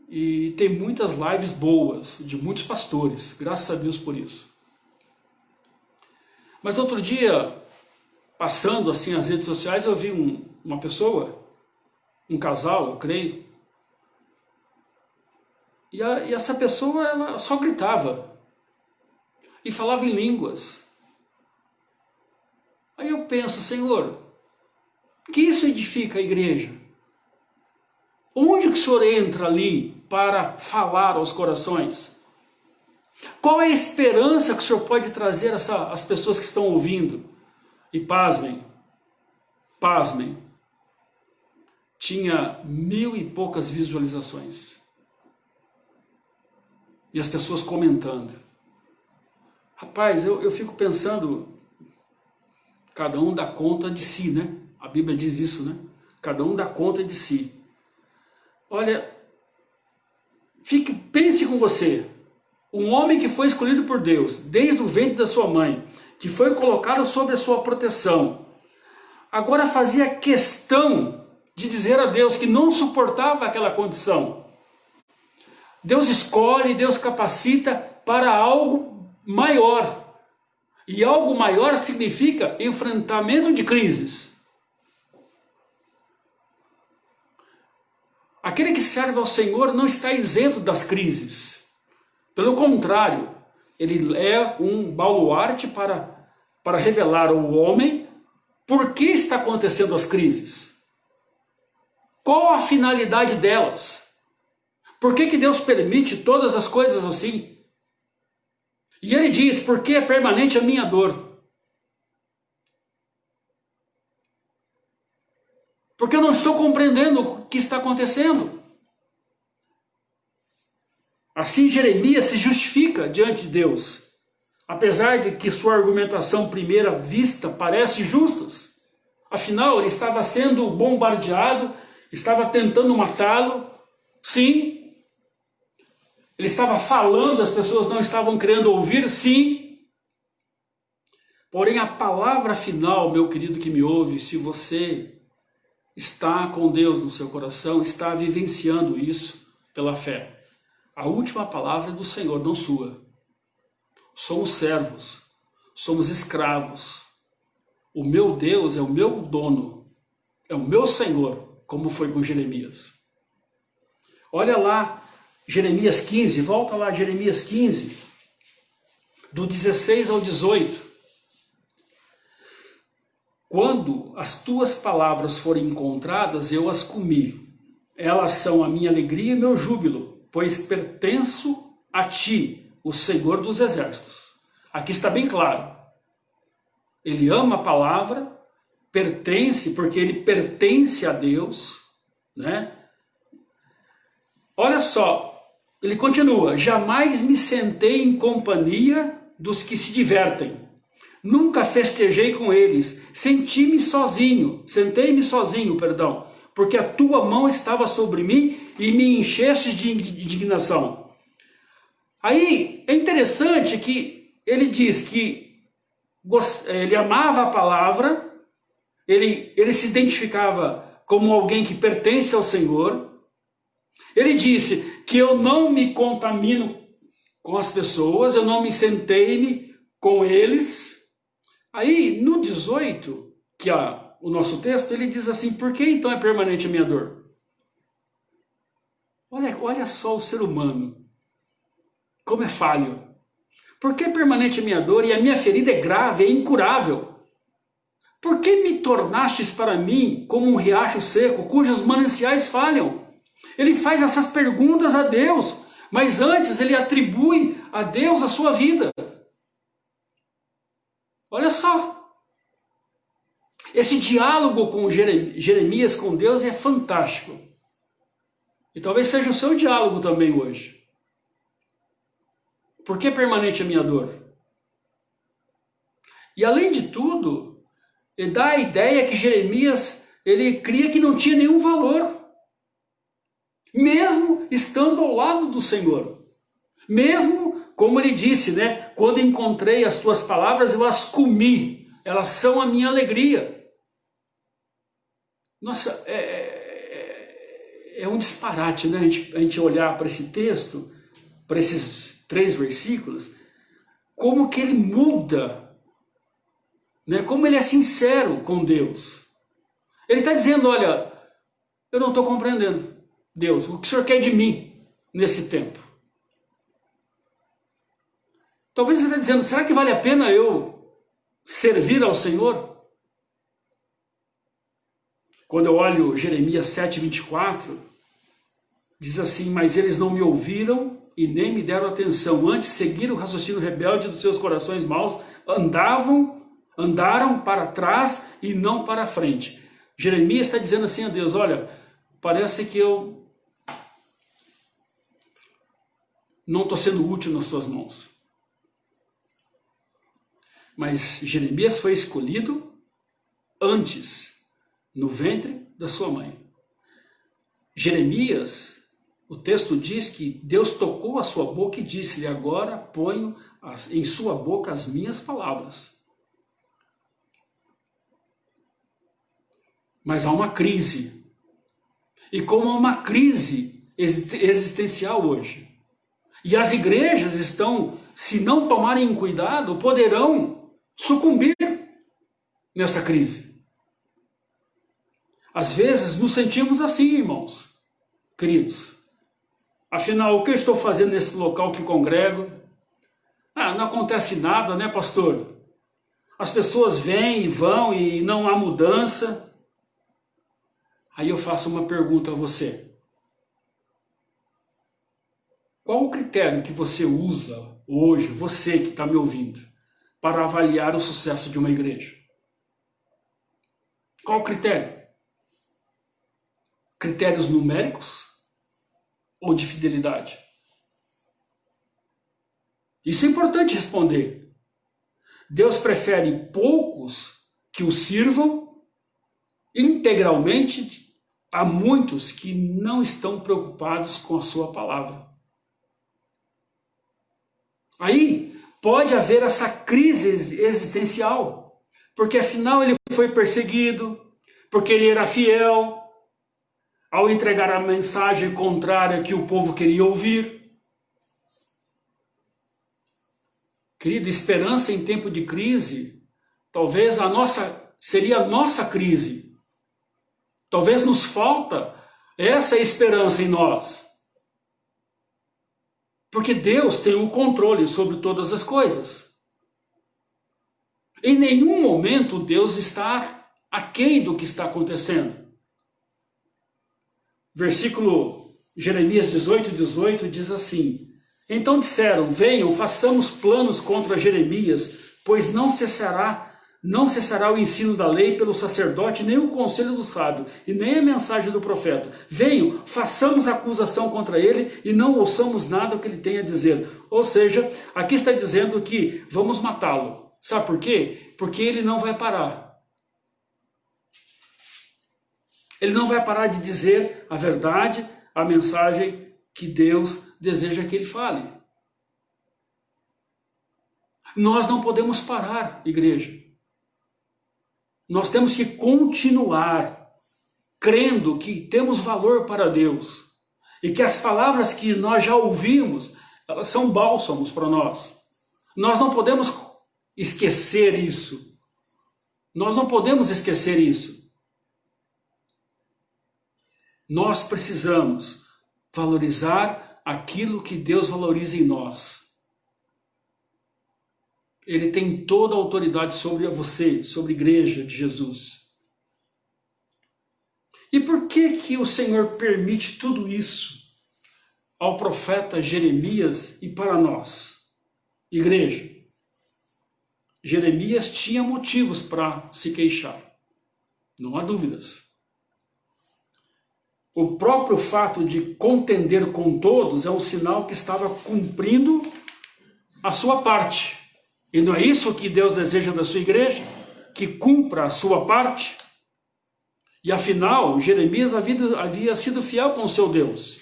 e tem muitas lives boas de muitos pastores, graças a Deus por isso. Mas outro dia, passando assim as redes sociais, eu vi uma pessoa, um casal, eu creio, e essa pessoa ela só gritava e falava em línguas. Aí eu penso, Senhor, que isso edifica a igreja? Onde que o Senhor entra ali para falar aos corações? Qual é a esperança que o Senhor pode trazer às pessoas que estão ouvindo? E pasmem, tinha 1000 e poucas visualizações. E as pessoas comentando. Rapaz, eu fico pensando, cada um dá conta de si, né? A Bíblia diz isso, né? Cada um dá conta de si. Olha, pense com você. Um homem que foi escolhido por Deus, desde o ventre da sua mãe, que foi colocado sob a sua proteção, agora fazia questão de dizer a Deus que não suportava aquela condição. Deus escolhe, Deus capacita para algo maior. E algo maior significa enfrentamento de crises. Aquele que serve ao Senhor não está isento das crises. Pelo contrário, ele é um baluarte para revelar ao homem por que está acontecendo as crises. Qual a finalidade delas? Por que Deus permite todas as coisas assim? E ele diz, porque é permanente a minha dor. Porque eu não estou compreendendo o que está acontecendo. Assim Jeremias se justifica diante de Deus. Apesar de que sua argumentação primeira vista parece justa. Afinal, ele estava sendo bombardeado, estava tentando matá-lo. Sim. Ele estava falando, as pessoas não estavam querendo ouvir. Sim. Porém, a palavra final, meu querido que me ouve, se você está com Deus no seu coração, está vivenciando isso pela fé. A última palavra é do Senhor, não sua. Somos servos, somos escravos. O meu Deus é o meu dono, é o meu Senhor, como foi com Jeremias. Olha lá, Jeremias 15, volta lá, Jeremias 15, do 16 ao 18. Quando as tuas palavras forem encontradas, eu as comi. Elas são a minha alegria e meu júbilo, pois pertenço a ti, o Senhor dos exércitos. Aqui está bem claro. Ele ama a palavra, pertence, porque ele pertence a Deus, né? Olha só, ele continua, jamais me sentei em companhia dos que se divertem, Nunca festejei com eles. Sentei-me sozinho, porque a tua mão estava sobre mim e me encheste de indignação. Aí é interessante que ele diz que ele amava a palavra, ele se identificava como alguém que pertence ao Senhor. Ele disse que eu não me contamino com as pessoas, eu não me sentei com eles. Aí, no 18, que é o nosso texto, ele diz assim, por que então é permanente a minha dor? Olha só o ser humano, como é falho. Por que é permanente a minha dor e a minha ferida é grave, é incurável? Por que me tornastes para mim como um riacho seco, cujos mananciais falham? Ele faz essas perguntas a Deus, mas antes ele atribui a Deus a sua vida. Olha só, esse diálogo com Jeremias com Deus é fantástico. E talvez seja o seu diálogo também hoje. Por que é permanente a minha dor? E além de tudo, ele dá a ideia que Jeremias, ele cria que não tinha nenhum valor. Mesmo estando ao lado do Senhor. Mesmo, como ele disse, né? Quando encontrei as tuas palavras, eu as comi. Elas são a minha alegria. Nossa, é um disparate, né? A gente olhar para esse texto, para esses 3 versículos, como que ele muda, né? Como ele é sincero com Deus. Ele está dizendo, olha, eu não estou compreendendo, Deus, o que o Senhor quer de mim nesse tempo? Talvez ele está dizendo, será que vale a pena eu servir ao Senhor? Quando eu olho Jeremias 7:24, diz assim, mas eles não me ouviram e nem me deram atenção, antes seguiram o raciocínio rebelde dos seus corações maus, andaram para trás e não para frente. Jeremias está dizendo assim a Deus, olha, parece que eu não estou sendo útil nas tuas mãos. Mas Jeremias foi escolhido antes, no ventre da sua mãe. Jeremias, o texto diz que Deus tocou a sua boca e disse-lhe, agora ponho em sua boca as minhas palavras. Mas há uma crise. E como há uma crise existencial hoje, e as igrejas estão, se não tomarem cuidado, poderão sucumbir nessa crise. Às vezes nos sentimos assim, irmãos, queridos. Afinal, o que eu estou fazendo nesse local que congrego? Não acontece nada, né, pastor? As pessoas vêm e vão e não há mudança. Aí eu faço uma pergunta a você. Qual o critério que você usa hoje, você que está me ouvindo, para avaliar o sucesso de uma igreja? Qual o critério? Critérios numéricos ou de fidelidade? Isso é importante responder. Deus prefere poucos que o sirvam integralmente a muitos que não estão preocupados com a sua palavra. Aí pode haver essa crise existencial, porque afinal ele foi perseguido, porque ele era fiel ao entregar a mensagem contrária que o povo queria ouvir. Querido, esperança em tempo de crise, talvez seria a nossa crise. Talvez nos falta essa esperança em nós. Porque Deus tem o controle sobre todas as coisas. Em nenhum momento Deus está aquém do que está acontecendo. Versículo Jeremias 18:18 diz assim, então disseram, venham, façamos planos contra Jeremias, pois não cessará o ensino da lei pelo sacerdote, nem o conselho do sábio, e nem a mensagem do profeta. Venham, façamos acusação contra ele, e não ouçamos nada o que ele tem a dizer. Ou seja, aqui está dizendo que vamos matá-lo. Sabe por quê? Porque ele não vai parar. Ele não vai parar de dizer a verdade, a mensagem que Deus deseja que ele fale. Nós não podemos parar, igreja. Nós temos que continuar crendo que temos valor para Deus e que as palavras que nós já ouvimos, elas são bálsamos para nós. Nós não podemos esquecer isso. Nós não podemos esquecer isso. Nós precisamos valorizar aquilo que Deus valoriza em nós. Ele tem toda a autoridade sobre você, sobre a igreja de Jesus. E por que o Senhor permite tudo isso ao profeta Jeremias e para nós, igreja? Jeremias tinha motivos para se queixar, não há dúvidas. O próprio fato de contender com todos é um sinal que estava cumprindo a sua parte. E não é isso que Deus deseja da sua igreja? Que cumpra a sua parte? E afinal, Jeremias havia sido fiel com o seu Deus,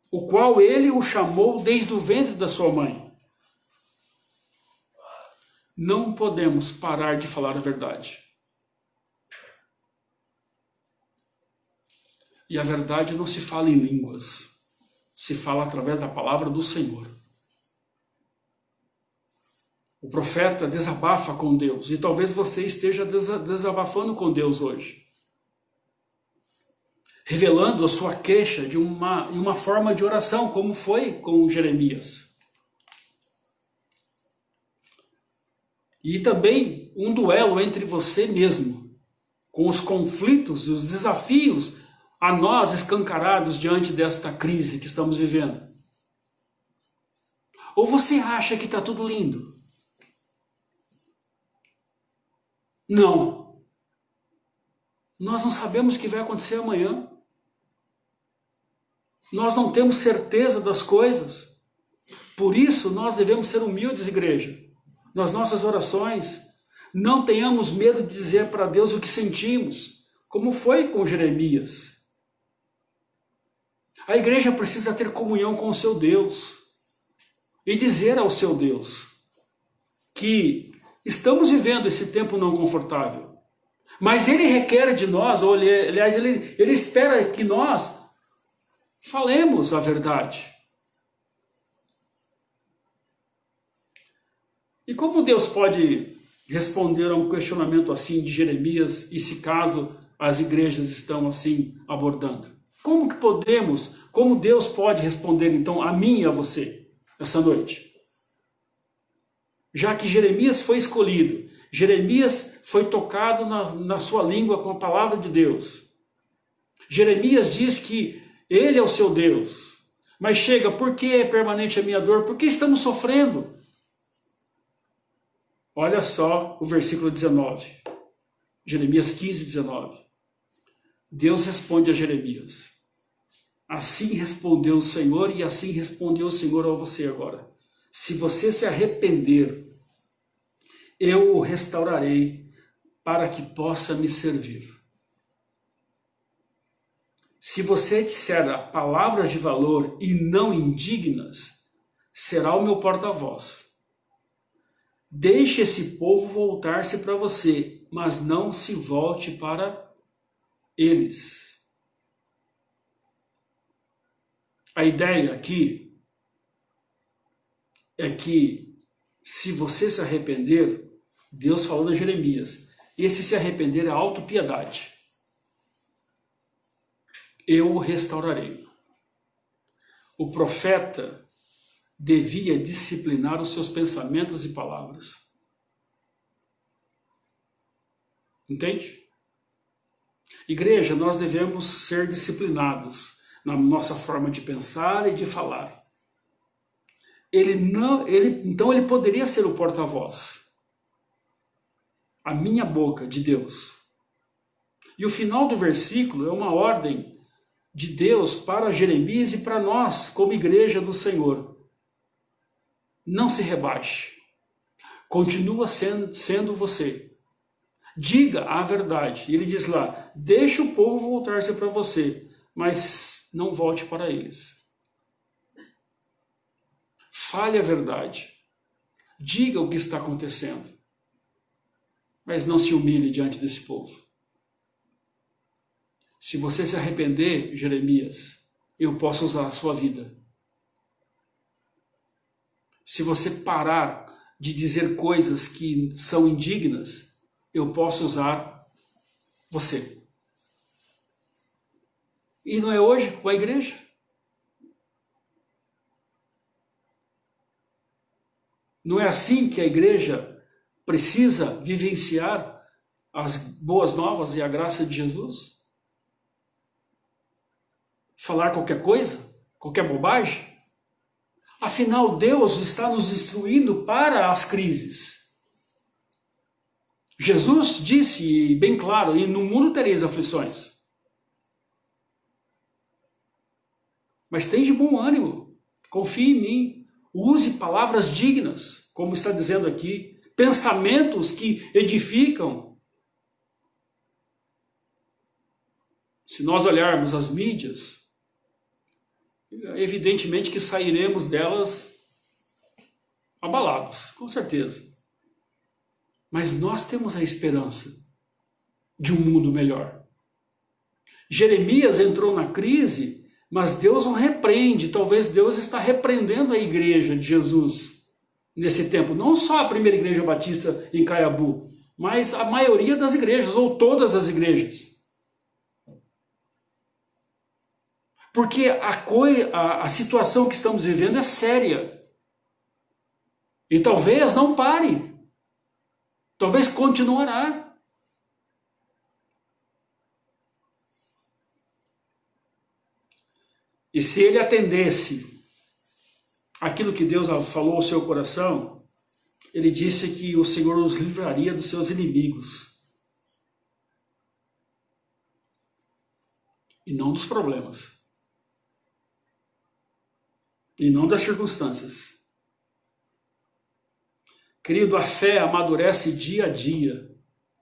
o qual ele o chamou desde o ventre da sua mãe. Não podemos parar de falar a verdade. E a verdade não se fala em línguas, se fala através da palavra do Senhor. O profeta desabafa com Deus, e talvez você esteja desabafando com Deus hoje, revelando a sua queixa de uma forma de oração, como foi com Jeremias. E também um duelo entre você mesmo, com os conflitos e os desafios a nós escancarados diante desta crise que estamos vivendo. Ou você acha que está tudo lindo? Não. Nós não sabemos o que vai acontecer amanhã. Nós não temos certeza das coisas. Por isso, nós devemos ser humildes, igreja. Nas nossas orações, não tenhamos medo de dizer para Deus o que sentimos, como foi com Jeremias. A igreja precisa ter comunhão com o seu Deus e dizer ao seu Deus que estamos vivendo esse tempo não confortável, mas Ele requer de nós, ou aliás, Ele espera que nós falemos a verdade. E como Deus pode responder a um questionamento assim de Jeremias, e se caso as igrejas estão assim abordando? Como Deus pode responder então a mim e a você essa noite? Já que Jeremias foi escolhido, Jeremias foi tocado na sua língua com a palavra de Deus. Jeremias diz que ele é o seu Deus. Mas chega, por que é permanente a minha dor? Por que estamos sofrendo? Olha só o versículo 19. Jeremias 15, 19. Deus responde a Jeremias. Assim respondeu o Senhor e assim respondeu o Senhor a você agora. Se você se arrepender, eu o restaurarei para que possa me servir. Se você disser palavras de valor e não indignas, será o meu porta-voz. Deixe esse povo voltar-se para você, mas não se volte para eles. A ideia aqui é que se você se arrepender, Deus falou a Jeremias, esse se arrepender é autopiedade. Eu o restaurarei. O profeta devia disciplinar os seus pensamentos e palavras. Entende? Igreja, nós devemos ser disciplinados na nossa forma de pensar e de falar. Então ele poderia ser o porta-voz. A minha boca de Deus. E o final do versículo é uma ordem de Deus para Jeremias e para nós, como igreja do Senhor. Não se rebaixe. Continua sendo você. Diga a verdade. Ele diz lá, deixa o povo voltar-se para você, mas não volte para eles. Fale a verdade. Diga o que está acontecendo. Mas não se humilhe diante desse povo. Se você se arrepender, Jeremias, eu posso usar a sua vida. Se você parar de dizer coisas que são indignas, eu posso usar você. E não é hoje com a igreja? Não é assim que a igreja precisa vivenciar as boas novas e a graça de Jesus? Falar qualquer coisa? Qualquer bobagem? Afinal, Deus está nos instruindo para as crises. Jesus disse bem claro, e no mundo tereis aflições. Mas tem de bom ânimo, confie em mim, use palavras dignas, como está dizendo aqui, pensamentos que edificam. Se nós olharmos as mídias, evidentemente que sairemos delas abalados, com certeza. Mas nós temos a esperança de um mundo melhor. Jeremias entrou na crise, mas Deus o repreende. Talvez Deus está repreendendo a igreja de Jesus nesse tempo. Não só a primeira igreja batista em Caiabu, mas a maioria das igrejas, ou todas as igrejas. Porque a situação que estamos vivendo é séria. E talvez não pare. Talvez continuará. E se ele atendesse aquilo que Deus falou ao seu coração, ele disse que o Senhor os livraria dos seus inimigos. E não dos problemas. E não das circunstâncias. Querido, a fé amadurece dia a dia.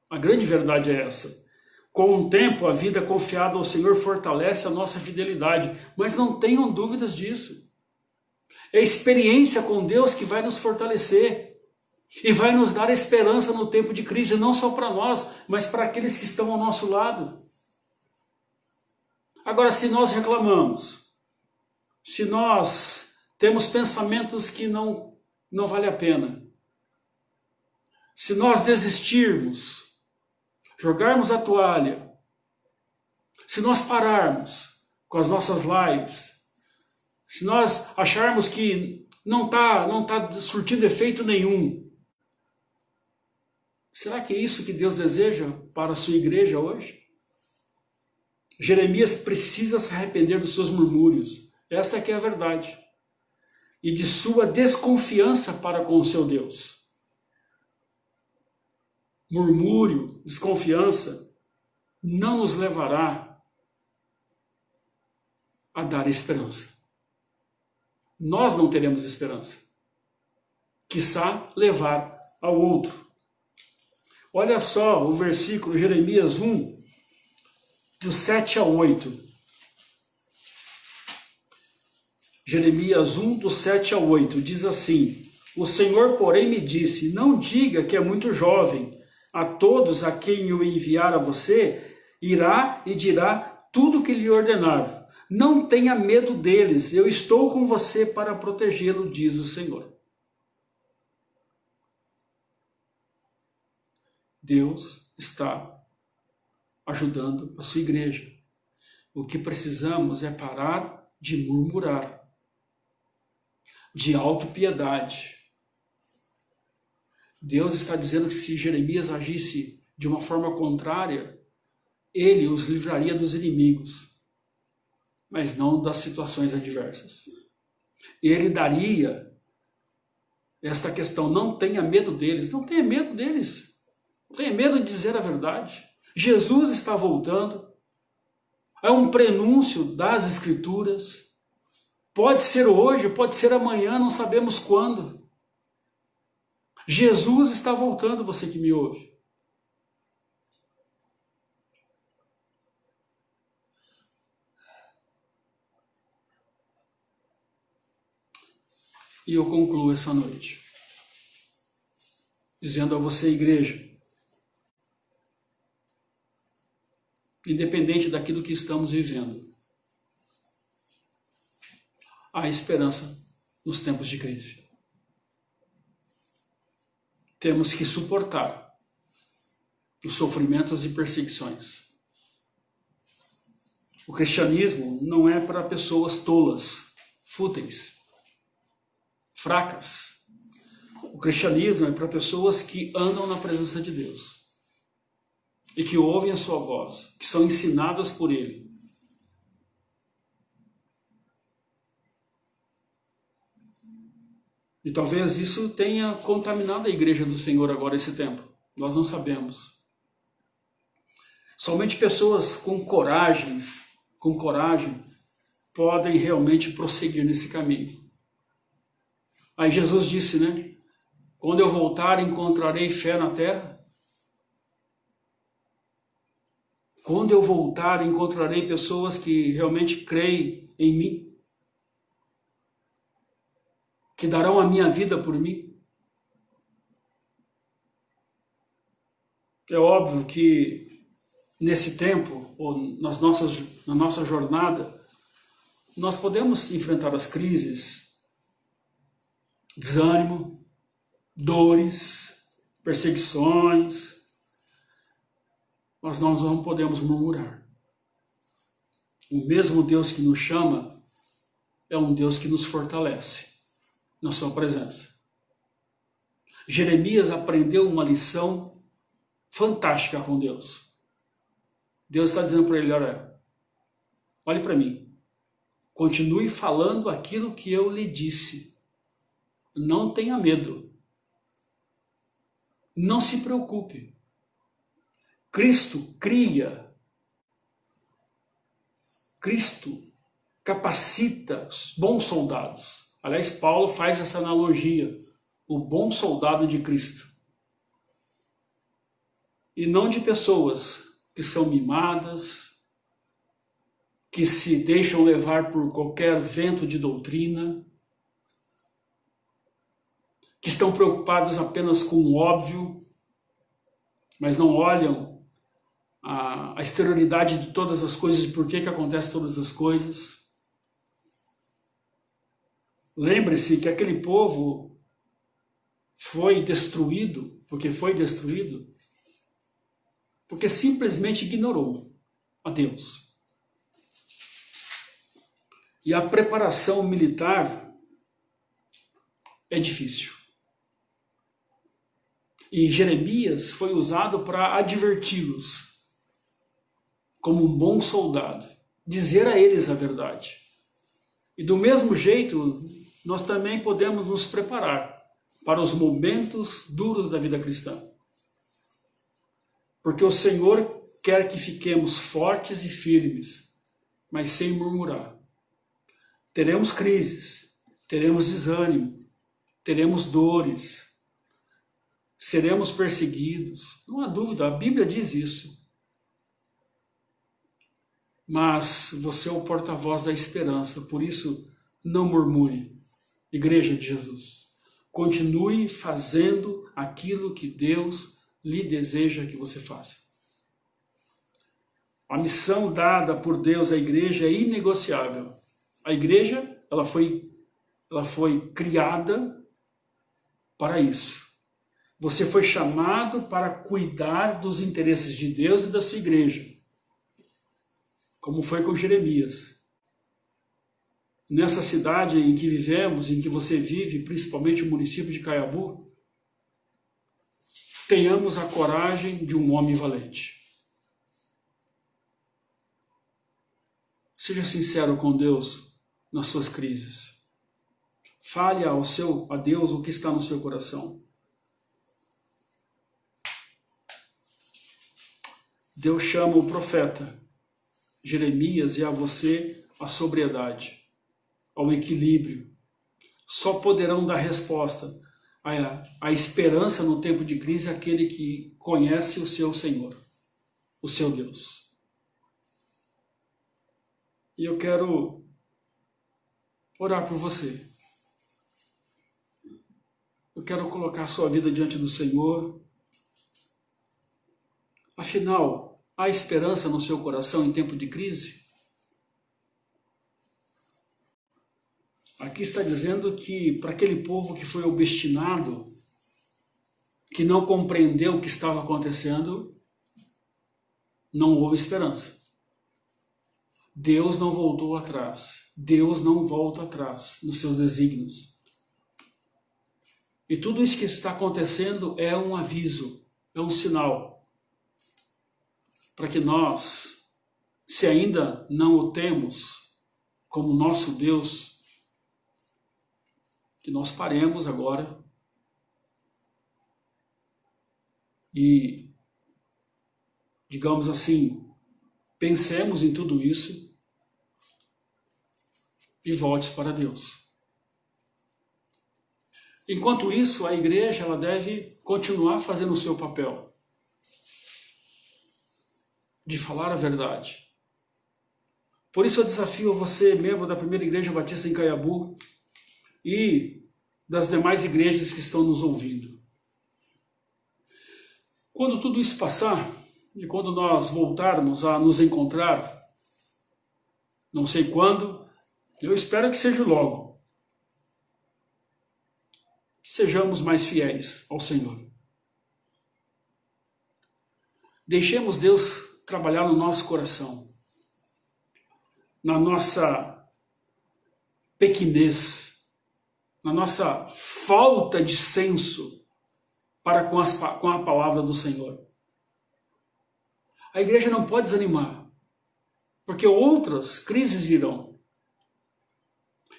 A grande verdade é essa. Com o tempo, a vida confiada ao Senhor fortalece a nossa fidelidade. Mas não tenham dúvidas disso. É a experiência com Deus que vai nos fortalecer. E vai nos dar esperança no tempo de crise, não só para nós, mas para aqueles que estão ao nosso lado. Agora, se nós reclamamos, se nós temos pensamentos que não vale a pena, se nós desistirmos, jogarmos a toalha, se nós pararmos com as nossas lives, se nós acharmos que não está surtindo efeito nenhum, será que é isso que Deus deseja para a sua igreja hoje? Jeremias precisa se arrepender dos seus murmúrios. Essa que é a verdade. E de sua desconfiança para com o seu Deus. Murmúrio, desconfiança, não nos levará a dar esperança. Nós não teremos esperança. Quiçá levar ao outro. Olha só o versículo Jeremias 1, do 7 a 8. Jeremias 1, do 7 a 8, diz assim: O Senhor, porém, me disse, não diga que é muito jovem. A todos a quem eu enviar a você, irá e dirá tudo o que lhe ordenar. Não tenha medo deles, eu estou com você para protegê-lo, diz o Senhor. Deus está ajudando a sua igreja. O que precisamos é parar de murmurar, de autopiedade. Deus está dizendo que se Jeremias agisse de uma forma contrária, ele os livraria dos inimigos, mas não das situações adversas. Ele daria esta questão, não tenha medo deles, não tenha medo deles, não tenha medo de dizer a verdade. Jesus está voltando, é um prenúncio das Escrituras, pode ser hoje, pode ser amanhã, não sabemos quando. Jesus está voltando, você que me ouve. E eu concluo essa noite dizendo a você, igreja, independente daquilo que estamos vivendo, há esperança nos tempos de crise. Temos que suportar os sofrimentos e perseguições. O cristianismo não é para pessoas tolas, fúteis, fracas. O cristianismo é para pessoas que andam na presença de Deus e que ouvem a sua voz, que são ensinadas por Ele. E talvez isso tenha contaminado a igreja do Senhor agora esse tempo. Nós não sabemos. Somente pessoas com coragem podem realmente prosseguir nesse caminho. Aí Jesus disse, né? Quando eu voltar, encontrarei fé na terra? Quando eu voltar, encontrarei pessoas que realmente creem em mim? Que darão a minha vida por mim? É óbvio que nesse tempo, ou na nossa jornada, nós podemos enfrentar as crises, desânimo, dores, perseguições, mas nós não podemos murmurar. O mesmo Deus que nos chama é um Deus que nos fortalece na sua presença. Jeremias aprendeu uma lição fantástica com Deus. Deus está dizendo para ele, olhe para mim, continue falando aquilo que eu lhe disse. Não tenha medo. Não se preocupe. Cristo cria. Cristo capacita bons soldados. Aliás, Paulo faz essa analogia. O bom soldado de Cristo. E não de pessoas que são mimadas, que se deixam levar por qualquer vento de doutrina, que estão preocupados apenas com o óbvio, mas não olham a exterioridade de todas as coisas e por que acontecem todas as coisas. Lembre-se que aquele povo foi destruído, porque simplesmente ignorou a Deus. E a preparação militar é difícil. E Jeremias foi usado para adverti-los, como um bom soldado, dizer a eles a verdade. E do mesmo jeito, nós também podemos nos preparar para os momentos duros da vida cristã. Porque o Senhor quer que fiquemos fortes e firmes, mas sem murmurar. Teremos crises, teremos desânimo, teremos dores, seremos perseguidos. Não há dúvida, a Bíblia diz isso. Mas você é o porta-voz da esperança, por isso não murmure. Igreja de Jesus, continue fazendo aquilo que Deus lhe deseja que você faça. A missão dada por Deus à igreja é inegociável. A igreja, ela foi criada para isso. Você foi chamado para cuidar dos interesses de Deus e da sua igreja, como foi com Jeremias. Nessa cidade em que vivemos, em que você vive, principalmente o município de Caiabu, tenhamos a coragem de um homem valente. Seja sincero com Deus nas suas crises. Fale a Deus o que está no seu coração. Deus chama o profeta Jeremias e a você à sobriedade, ao equilíbrio. Só poderão dar resposta A esperança no tempo de crise é aquele que conhece o seu Senhor, o seu Deus. E eu quero orar por você. Eu quero colocar a sua vida diante do Senhor. Afinal, há esperança no seu coração em tempo de crise? Aqui está dizendo que para aquele povo que foi obstinado, que não compreendeu o que estava acontecendo, não houve esperança. Deus não voltou atrás. Deus não volta atrás nos seus desígnios. E tudo isso que está acontecendo é um aviso, é um sinal para que nós, se ainda não o temos como nosso Deus, que nós paremos agora e, digamos assim, pensemos em tudo isso e volte para Deus. Enquanto isso, a igreja ela deve continuar fazendo o seu papel de falar a verdade. Por isso eu desafio você, membro da Primeira Igreja Batista em Caiabu, e das demais igrejas que estão nos ouvindo. Quando tudo isso passar, e quando nós voltarmos a nos encontrar, não sei quando, eu espero que seja logo, sejamos mais fiéis ao Senhor. Deixemos Deus trabalhar no nosso coração, na nossa pequenez, na nossa falta de senso para com a palavra do Senhor. A igreja não pode desanimar, porque outras crises virão.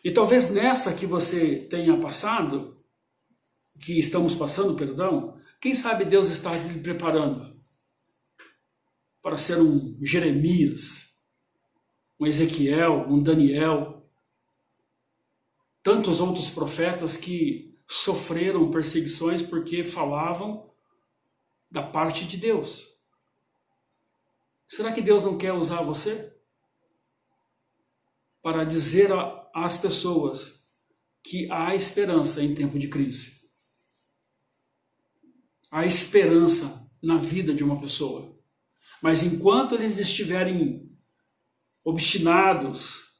E talvez nessa que você tenha passado, que estamos passando, perdão, quem sabe Deus está lhe preparando para ser um Jeremias, um Ezequiel, um Daniel, tantos outros profetas que sofreram perseguições porque falavam da parte de Deus. Será que Deus não quer usar você para dizer às pessoas que há esperança em tempo de crise? Há esperança na vida de uma pessoa. Mas enquanto eles estiverem obstinados,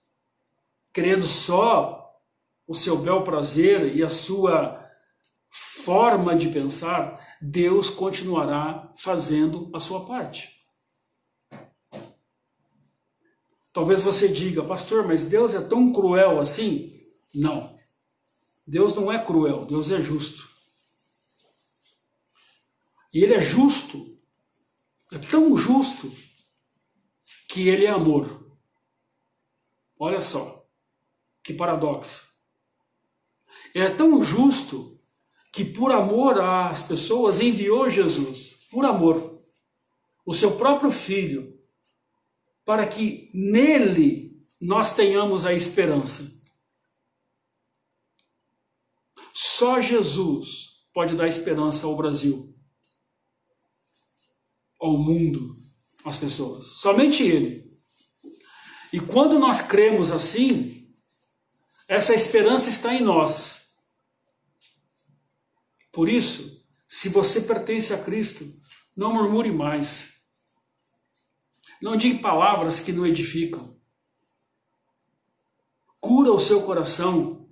querendo só o seu bel prazer e a sua forma de pensar, Deus continuará fazendo a sua parte. Talvez você diga, pastor, mas Deus é tão cruel assim? Não. Deus não é cruel, Deus é justo. E Ele é justo, é tão justo, que Ele é amor. Olha só, que paradoxo. Ele é tão justo que por amor às pessoas enviou Jesus, por amor, o seu próprio Filho, para que nele nós tenhamos a esperança. Só Jesus pode dar esperança ao Brasil, ao mundo, às pessoas. Somente Ele. E quando nós cremos assim, essa esperança está em nós. Por isso, se você pertence a Cristo, não murmure mais. Não diga palavras que não edificam. Cura o seu coração,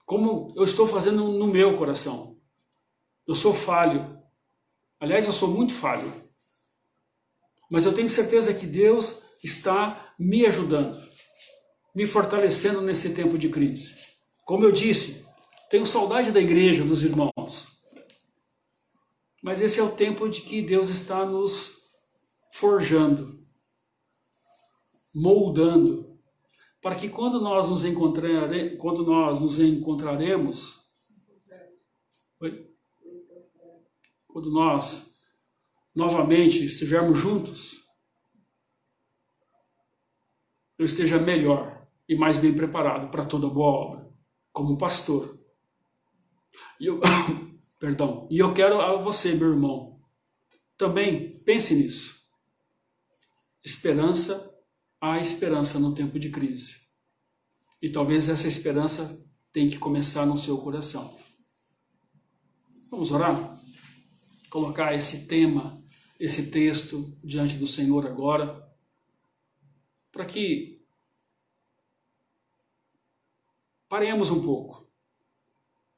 como eu estou fazendo no meu coração. Eu sou falho. Aliás, eu sou muito falho. Mas eu tenho certeza que Deus está me ajudando, me fortalecendo nesse tempo de crise. Como eu disse, tenho saudade da igreja, dos irmãos. Mas esse é o tempo de que Deus está nos forjando, moldando, para que quando nós nos encontraremos, quando nós novamente estivermos juntos, eu esteja melhor e mais bem preparado para toda boa obra, como pastor. E eu, perdão, e eu quero a você, meu irmão, também pense nisso. Esperança, há esperança no tempo de crise. E talvez essa esperança tenha que começar no seu coração. Vamos orar? Colocar esse tema, esse texto diante do Senhor agora, para que paremos um pouco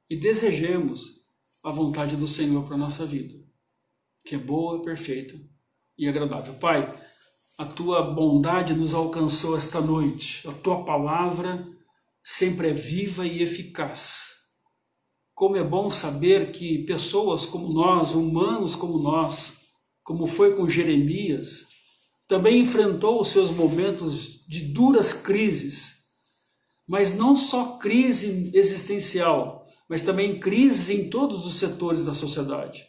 e desejemos a vontade do Senhor para a nossa vida, que é boa, perfeita e agradável. Pai, a Tua bondade nos alcançou esta noite, a Tua palavra sempre é viva e eficaz. Como é bom saber que pessoas como nós, humanos como nós, como foi com Jeremias, também enfrentou os seus momentos de duras crises, mas não só crise existencial, mas também crises em todos os setores da sociedade.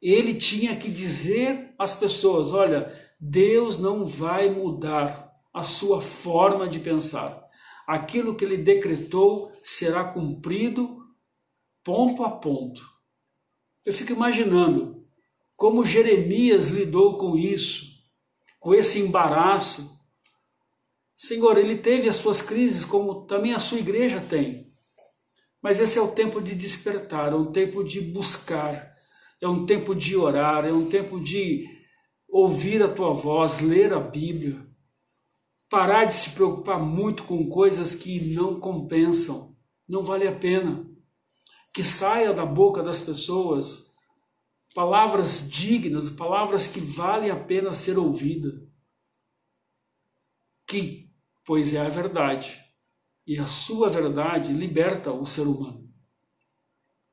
Ele tinha que dizer às pessoas, olha, Deus não vai mudar a sua forma de pensar. Aquilo que Ele decretou será cumprido ponto a ponto. Eu fico imaginando como Jeremias lidou com isso, com esse embaraço. Senhor, ele teve as suas crises, como também a sua igreja tem. Mas esse é o tempo de despertar, é um tempo de buscar, é um tempo de orar, é um tempo de ouvir a tua voz, ler a Bíblia, parar de se preocupar muito com coisas que não compensam, não vale a pena. Que saia da boca das pessoas palavras dignas, palavras que valem a pena ser ouvidas. Que, pois é a verdade, e a sua verdade liberta o ser humano.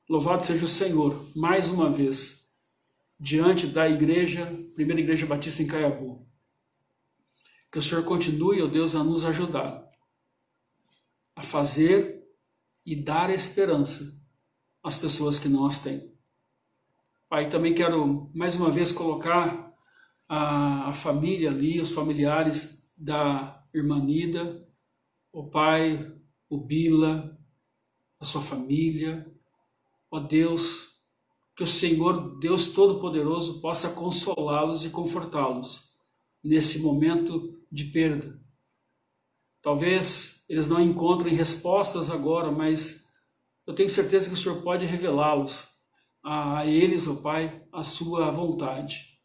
Louvado seja o Senhor, mais uma vez, diante da igreja, Primeira Igreja Batista em Caiabu. Que o Senhor continue, ó Deus, a nos ajudar a fazer e dar esperança às pessoas que não as têm. Pai, também quero mais uma vez colocar a família ali, os familiares da irmã Nida, o pai, o Bila, a sua família. Ó Deus, que o Senhor, Deus Todo-Poderoso, possa consolá-los e confortá-los nesse momento de perda. Talvez eles não encontrem respostas agora, mas eu tenho certeza que o Senhor pode revelá-los a eles, ó Pai, a sua vontade.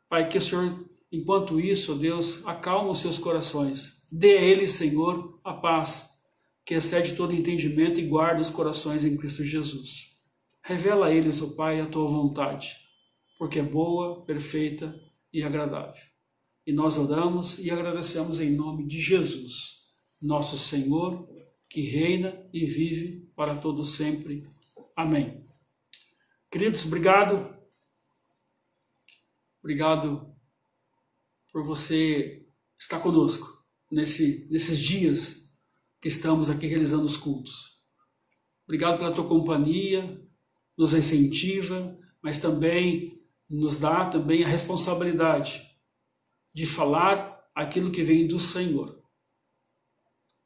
Pai, que o Senhor, enquanto isso, ó Deus, acalma os seus corações. Dê a eles, Senhor, a paz, que excede todo entendimento e guarda os corações em Cristo Jesus. Revela a eles, ó Pai, a tua vontade, porque é boa, perfeita e agradável. E nós oramos e agradecemos em nome de Jesus, nosso Senhor, que reina e vive para todo sempre. Amém. Queridos, obrigado. Obrigado por você estar conosco nesses dias que estamos aqui realizando os cultos. Obrigado pela tua companhia, nos incentiva, mas também nos dá também a responsabilidade de falar aquilo que vem do Senhor.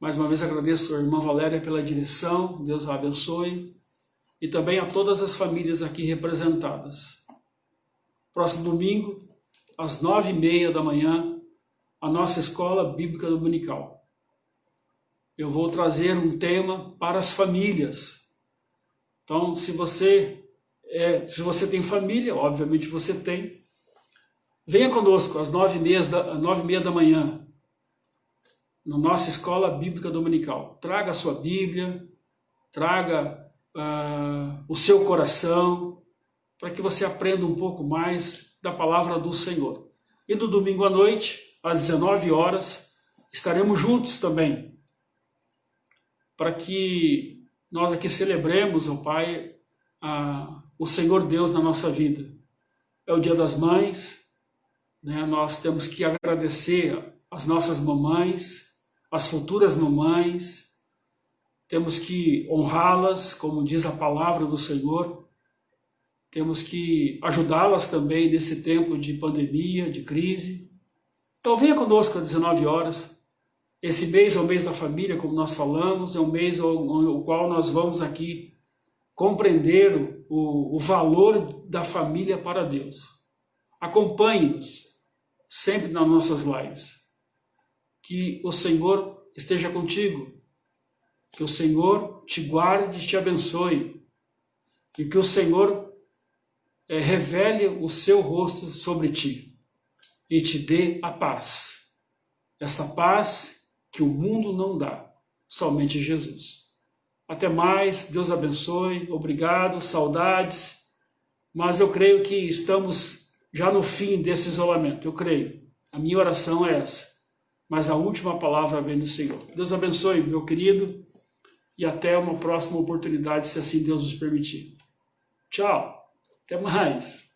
Mais uma vez agradeço a irmã Valéria pela direção, Deus a abençoe, e também a todas as famílias aqui representadas. Próximo domingo, às 9h30 da manhã, a nossa Escola Bíblica Dominical. Eu vou trazer um tema para as famílias. Então, se você tem família, obviamente você tem, venha conosco às 9h30 da manhã, na nossa Escola Bíblica Dominical. Traga a sua Bíblia, traga o seu coração, para que você aprenda um pouco mais da palavra do Senhor. E no domingo à noite, às 19h, estaremos juntos também, para que nós aqui celebremos, ó Pai, o Senhor Deus na nossa vida. É o Dia das Mães, né? Nós temos que agradecer as nossas mamães, as futuras mamães, temos que honrá-las, como diz a palavra do Senhor, temos que ajudá-las também nesse tempo de pandemia, de crise. Então venha conosco às 19h. Esse mês é o mês da família, como nós falamos, é um mês o qual nós vamos aqui compreender o valor da família para Deus. Acompanhe-nos sempre nas nossas lives. Que o Senhor esteja contigo. Que o Senhor te guarde e te abençoe. E que o Senhor revele o seu rosto sobre ti e te dê a paz. Essa paz que o mundo não dá, somente Jesus. Até mais, Deus abençoe, obrigado, saudades, mas eu creio que estamos já no fim desse isolamento, eu creio. A minha oração é essa, mas a última palavra vem do Senhor. Deus abençoe, meu querido, e até uma próxima oportunidade, se assim Deus nos permitir. Tchau, até mais.